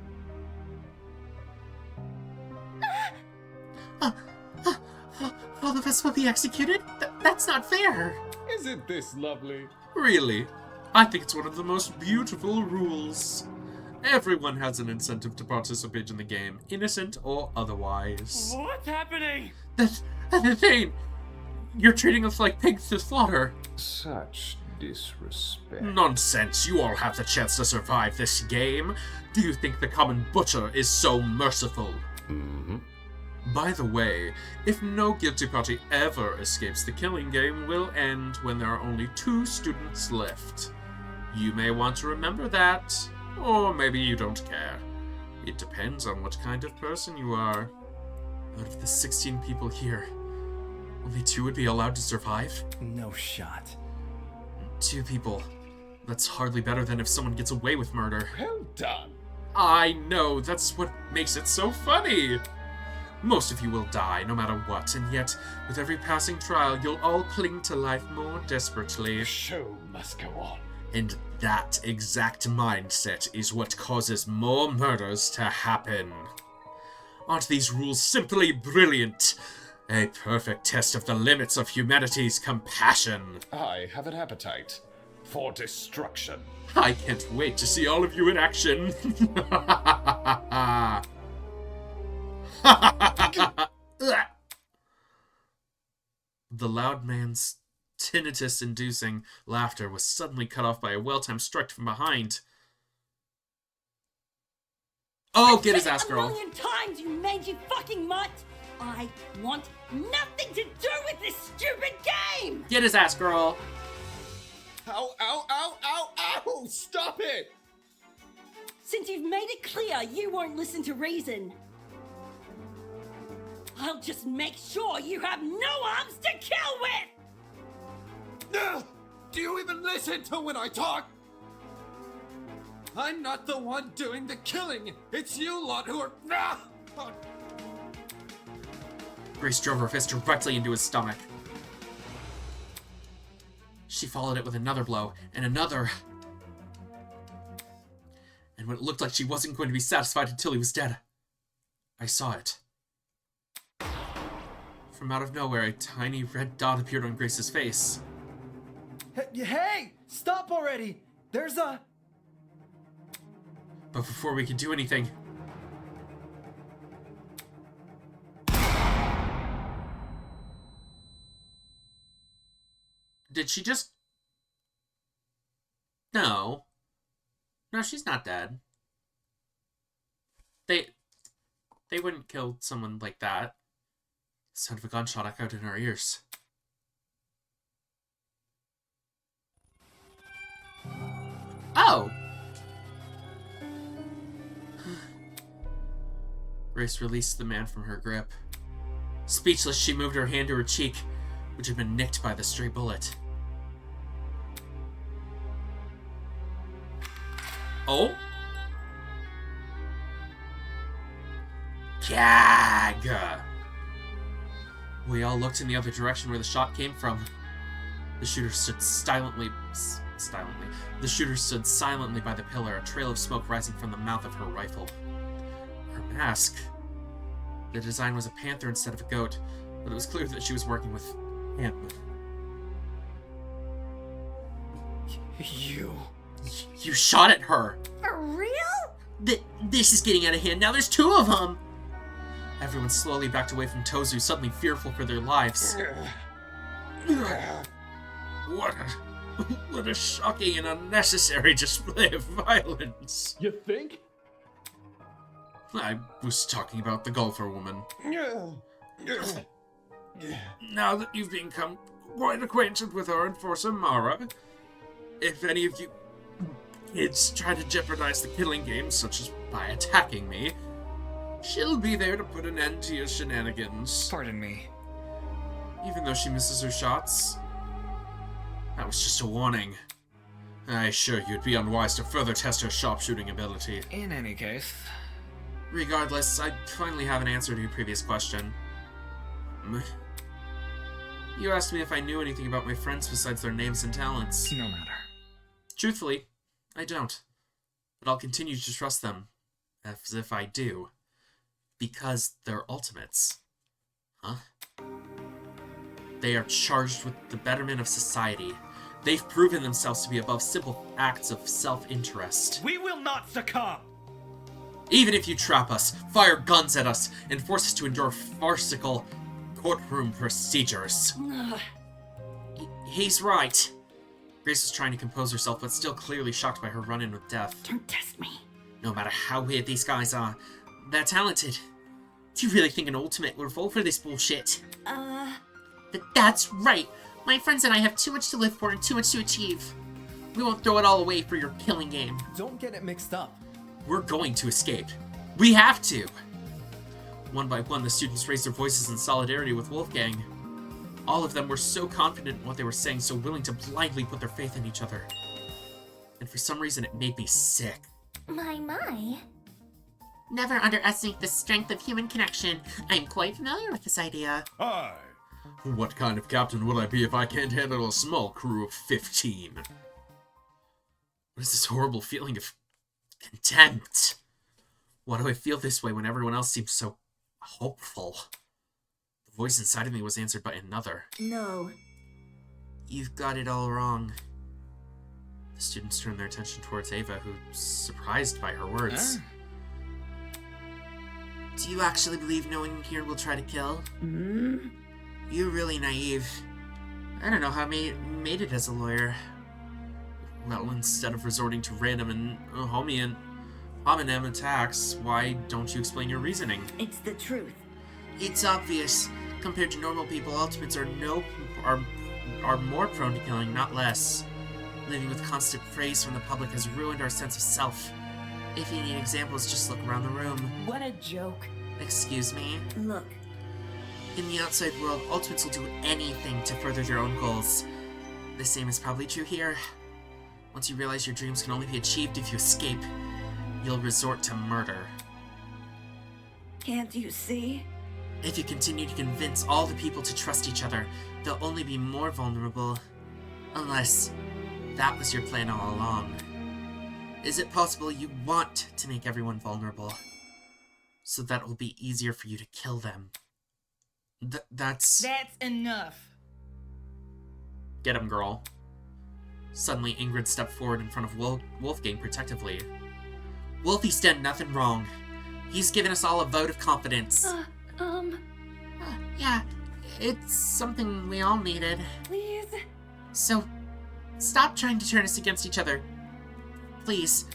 All of us will be executed? That's not fair. Isn't this lovely? Really? I think it's one of the most beautiful rules. Everyone has an incentive to participate in the game, innocent or otherwise. What's happening? That's insane! You're treating us like pigs to slaughter. Such disrespect. Nonsense, you all have the chance to survive this game. Do you think the common butcher is so merciful? By the way, if no guilty party ever escapes, the killing game will end when there are only 2 students left. You may want to remember that, or maybe you don't care. It depends on what kind of person you are. Out of the 16 people here, only 2 would be allowed to survive? No shot. 2 people. That's hardly better than if someone gets away with murder. Well done. I know, that's what makes it so funny. Most of you will die, no matter what, and yet, with every passing trial, you'll all cling to life more desperately. The show must go on. And that exact mindset is what causes more murders to happen. Aren't these rules simply brilliant? A perfect test of the limits of humanity's compassion. I have an appetite for destruction. I can't wait to see all of you in action. The loud man's tinnitus-inducing laughter was suddenly cut off by a well-timed strike from behind. Oh, get his ass, girl. A million times, you mangy fucking mutt! I want nothing to do with this stupid game! Get his ass, girl. Ow, ow, ow, ow, ow! Stop it! Since you've made it clear you won't listen to reason, I'll just make sure you have no arms to kill with! Do you even listen to when I talk? I'm not the one doing the killing! It's you lot who are... Grace drove her fist directly into his stomach. She followed it with another blow, and another. And when it looked like she wasn't going to be satisfied until he was dead, I saw it. From out of nowhere, a tiny red dot appeared on Grace's face. Hey! Stop already! There's a... But before we could do anything... Did she just... No. No, she's not dead. They wouldn't kill someone like that. The sound of a gunshot echoed in our ears. Oh! Grace released the man from her grip. Speechless, she moved her hand to her cheek, which had been nicked by the stray bullet. Oh? Gag! We all looked in the other direction where the shot came from. The shooter stood silently by the pillar, a trail of smoke rising from the mouth of her rifle. Her mask. The design was a panther instead of a goat, but it was clear that she was working with him. You shot at her! For real? This is getting out of hand. Now there's two of them! Everyone slowly backed away from Tozu, suddenly fearful for their lives. What a shocking and unnecessary display of violence. You think? I was talking about the golfer woman. Now that you've become quite acquainted with her and Forza Mara, if any of you kids try to jeopardize the killing game, such as by attacking me, she'll be there to put an end to your shenanigans. Pardon me. Even though she misses her shots, that was just a warning. I assure you it'd be unwise to further test her sharpshooting ability. In any case... Regardless, I finally have an answer to your previous question. You asked me if I knew anything about my friends besides their names and talents. No matter. Truthfully, I don't. But I'll continue to trust them, as if I do. Because they're ultimates. Huh? They are charged with the betterment of society. They've proven themselves to be above simple acts of self-interest. We will not succumb! Even if you trap us, fire guns at us, and force us to endure farcical courtroom procedures. He's right. Grace was trying to compose herself, but still clearly shocked by her run-in with death. Don't test me. No matter how weird these guys are, they're talented. Do you really think an ultimate would fall for this bullshit? That's right. My friends and I have too much to live for and too much to achieve. We won't throw it all away for your killing game. Don't get it mixed up. We're going to escape. We have to! One by one, the students raised their voices in solidarity with Wolfgang. All of them were so confident in what they were saying, so willing to blindly put their faith in each other. And for some reason, it made me sick. My. Never underestimate the strength of human connection. I'm quite familiar with this idea. Aye. What kind of captain would I be if I can't handle a small crew of 15? What is this horrible feeling of contempt? Why do I feel this way when everyone else seems so hopeful? The voice inside of me was answered by another. No. You've got it all wrong. The students turned their attention towards Ava, who was surprised by her words. Do you actually believe no one here will try to kill? You're really naive. I don't know how I made it as a lawyer. Well, instead of resorting to random and hominem attacks, why don't you explain your reasoning? It's the truth. It's obvious. Compared to normal people, ultimates are more prone to killing, not less. Living with constant praise from the public has ruined our sense of self. If you need examples, just look around the room. What a joke. Excuse me? Look. In the outside world, ultimates will do anything to further their own goals. The same is probably true here. Once you realize your dreams can only be achieved if you escape, you'll resort to murder. Can't you see? If you continue to convince all the people to trust each other, they'll only be more vulnerable. Unless that was your plan all along. Is it possible you want to make everyone vulnerable, so that it will be easier for you to kill them? That's enough. Get him, girl. Suddenly, Ingrid stepped forward in front of Wolfgang protectively. Wolfie's done nothing wrong. He's given us all a vote of confidence. Yeah, it's something we all needed. Please? So, stop trying to turn us against each other. Please.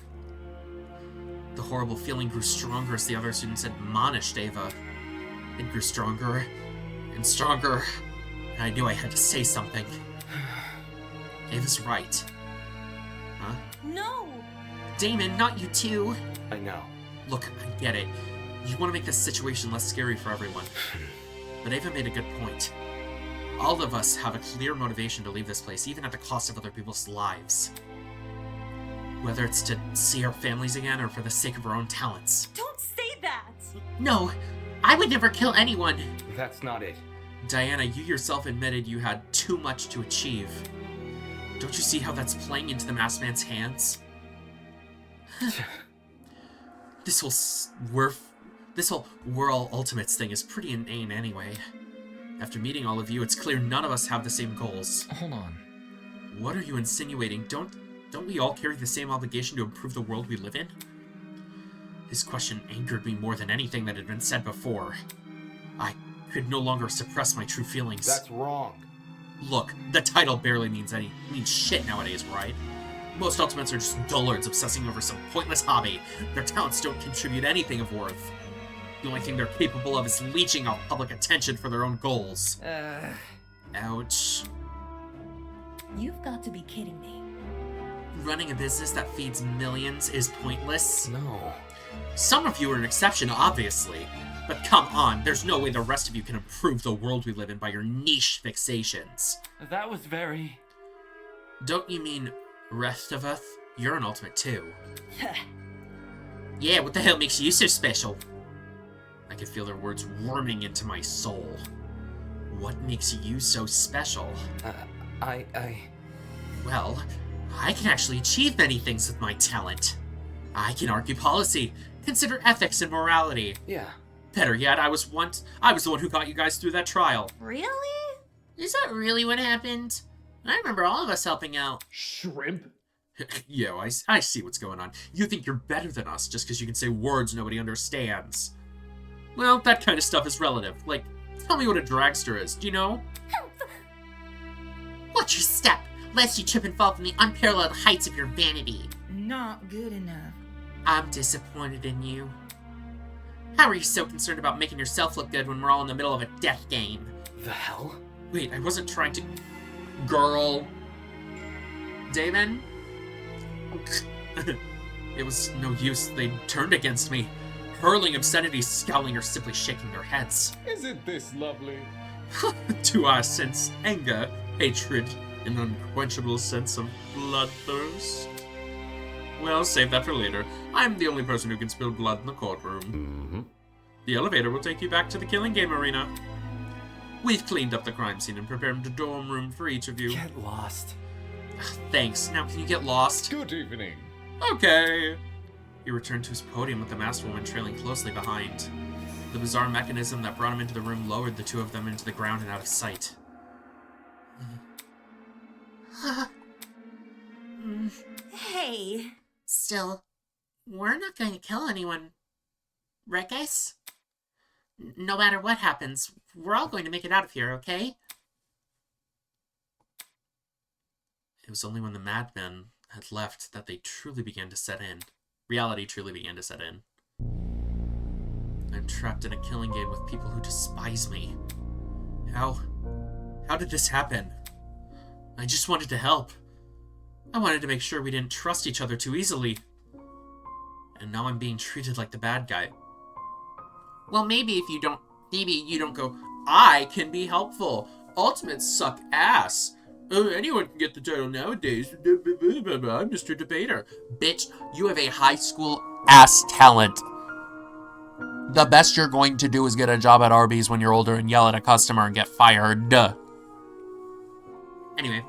The horrible feeling grew stronger as the other students admonished Ava. It grew stronger and stronger, and I knew I had to say something. Ava's right. Huh? No! Damon, not you too. I know. Look, I get it. You want to make this situation less scary for everyone. But Ava made a good point. All of us have a clear motivation to leave this place, even at the cost of other people's lives. Whether it's to see our families again or for the sake of our own talents. Don't say that! No, I would never kill anyone. That's not it. Diana, you yourself admitted you had too much to achieve. Don't you see how that's playing into the masked man's hands? This whole Whirl Ultimates thing is pretty inane anyway. After meeting all of you, it's clear none of us have the same goals. Hold on. What are you insinuating? Don't we all carry the same obligation to improve the world we live in? His question angered me more than anything that had been said before. I could no longer suppress my true feelings. That's wrong. Look, the title barely means shit nowadays, right? Most Ultimates are just dullards obsessing over some pointless hobby. Their talents don't contribute anything of worth. The only thing they're capable of is leeching off public attention for their own goals. Ouch. You've got to be kidding me. Running a business that feeds millions is pointless? No. Some of you are an exception, obviously. But come on, there's no way the rest of you can improve the world we live in by your niche fixations. That was very... Don't you mean rest of us? You're an ultimate too. Yeah, what the hell makes you so special? I could feel their words worming into my soul. What makes you so special? Well, I can actually achieve many things with my talent. I can argue policy, consider ethics and morality. Yeah. Better yet, I was the one who got you guys through that trial. Really? Is that really what happened? I remember all of us helping out. Shrimp? Yo, I see what's going on. You think you're better than us just because you can say words nobody understands. Well, that kind of stuff is relative. Like, tell me what a dragster is, do you know? Watch your step, lest you trip and fall from the unparalleled heights of your vanity. Not good enough. I'm disappointed in you. How are you so concerned about making yourself look good when we're all in the middle of a death game? The hell? Wait, I wasn't trying to... Girl. Damon? It was no use. They turned against me, hurling obscenities, scowling, or simply shaking their heads. Isn't this lovely? To us, sense anger, hatred, an unquenchable sense of bloodthirst. Well, save that for later. I'm the only person who can spill blood in the courtroom. Mm-hmm. The elevator will take you back to the killing game arena. We've cleaned up the crime scene and prepared a dorm room for each of you. Get lost. Thanks. Now can you get lost? Good evening. Okay. He returned to his podium with the masked woman trailing closely behind. The bizarre mechanism that brought him into the room lowered the two of them into the ground and out of sight. Hey. Still, we're not going to kill anyone. Right, guys? No matter what happens, we're all going to make it out of here, okay? It was only when the madmen had left that they truly began to set in. Reality truly began to set in. I'm trapped in a killing game with people who despise me. How did this happen? I just wanted to help. I wanted to make sure we didn't trust each other too easily. And now I'm being treated like the bad guy. Well, maybe you don't go, I can be helpful. Ultimates suck ass. Anyone can get the title nowadays. I'm Mr. Debater. Bitch, you have a high school ass talent. The best you're going to do is get a job at Arby's when you're older and yell at a customer and get fired. Anyway,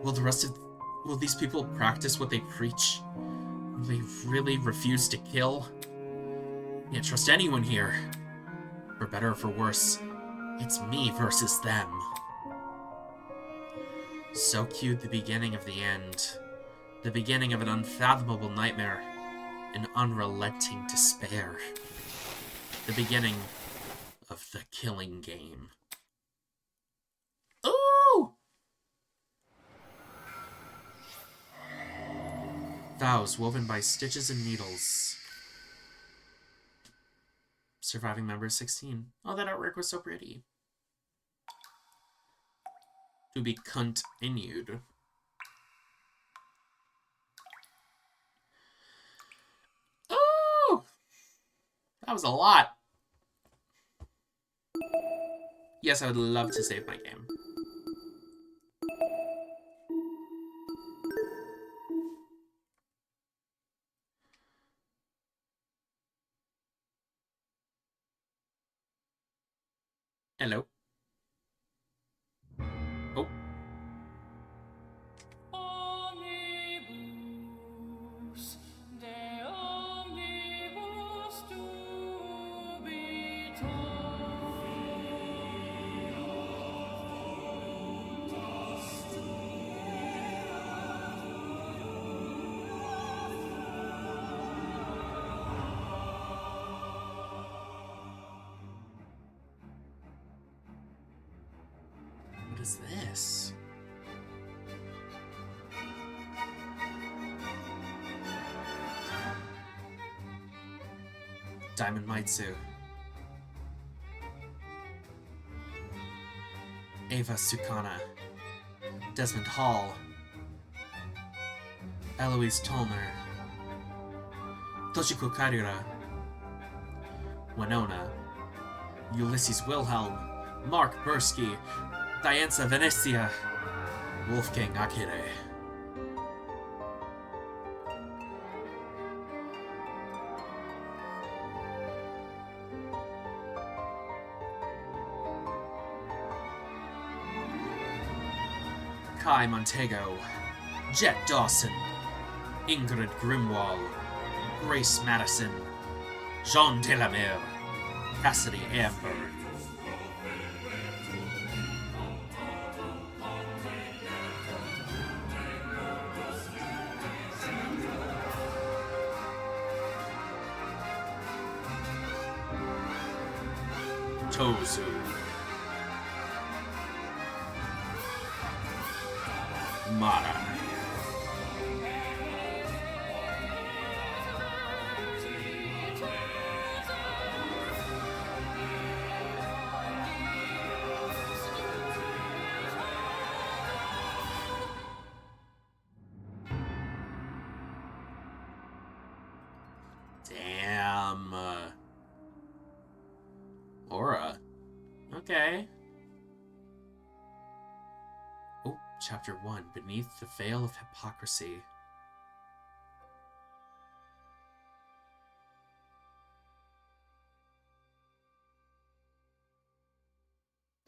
will these people practice what they preach? Will they really refuse to kill? Can't trust anyone here. For better or for worse, it's me versus them. So cute, the beginning of the end. The beginning of an unfathomable nightmare. An unrelenting despair. The beginning of the killing game. Ooh! Vows woven by stitches and needles. Surviving member 16. Oh, that artwork was so pretty. To be continued. Oh! That was a lot. Yes, I would love to save my game. Hello. Oh. What is this? Diamond Maitsu. Ava Sukana. Desmond Hall. Eloise Tolner. Toshiko Karura. Winona. Ulysses Wilhelm. Mark Bursky. Dianza Venecia. Wolfgang Akire. Kai Montego. Jet Dawson. Ingrid Grimwald. Grace Madison. Jean Delamere. Cassidy Amber. Tozu. Mara. Damn. Aura. Okay. Oh, Chapter 1. Beneath the Veil of Hypocrisy.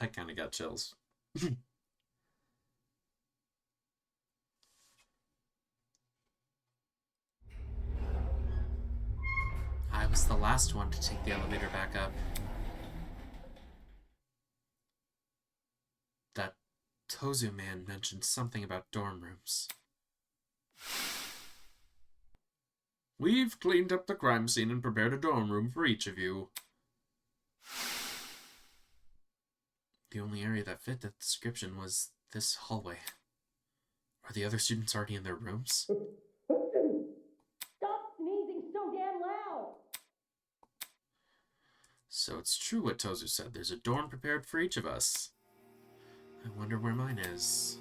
That kind of got chills. I was the last one to take the elevator back up. That Tozu man mentioned something about dorm rooms. We've cleaned up the crime scene and prepared a dorm room for each of you. The only area that fit that description was this hallway. Are the other students already in their rooms? Stop sneezing so damn loud! So it's true what Tozu said. There's a dorm prepared for each of us. I wonder where mine is.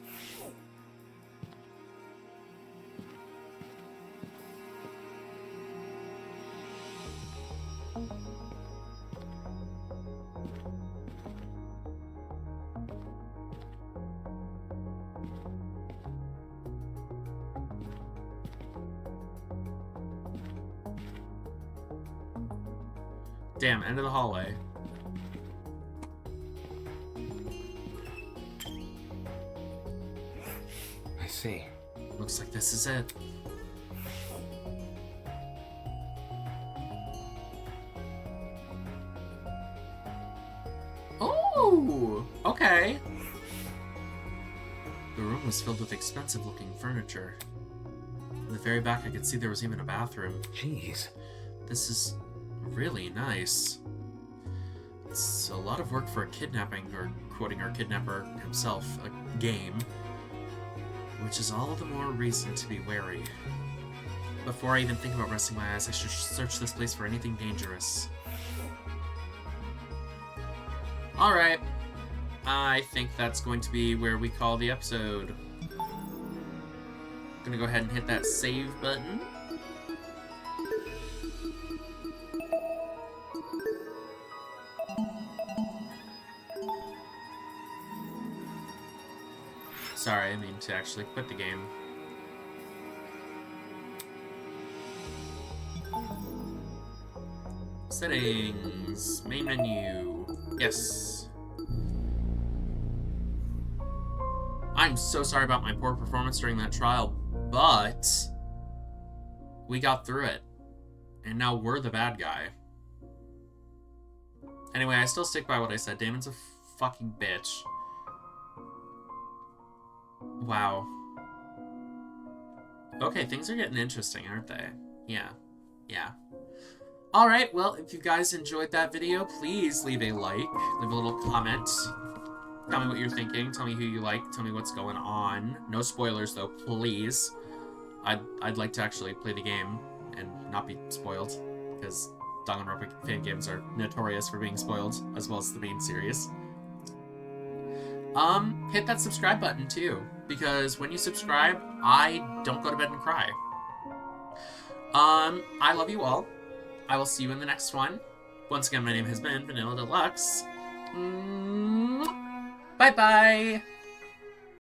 Damn, end of the hallway. I see. Looks like this is it. Oh, okay. The room was filled with expensive-looking furniture. In the very back, I could see there was even a bathroom. Jeez. This is really nice. It's a lot of work for a kidnapping, or quoting our kidnapper himself, a game. Which is all the more reason to be wary. Before I even think about resting my eyes, I should search this place for anything dangerous. Alright. I think that's going to be where we call the episode. Gonna go ahead and hit that save button. Sorry, I mean to actually quit the game. Settings, main menu, yes. I'm so sorry about my poor performance during that trial, but we got through it. And now we're the bad guy. Anyway, I still stick by what I said. Damon's a fucking bitch. Wow. Okay, things are getting interesting, aren't they? Yeah. Yeah. Alright, well, if you guys enjoyed that video, please leave a like, leave a little comment. Tell me what you're thinking, tell me who you like, tell me what's going on. No spoilers, though, please. I'd like to actually play the game and not be spoiled, because Danganronpa fan games are notorious for being spoiled, as well as the main series. Hit that subscribe button, too, because when you subscribe, I don't go to bed and cry. I love you all. I will see you in the next one. Once again, my name has been Vanilla Deluxe. Bye-bye!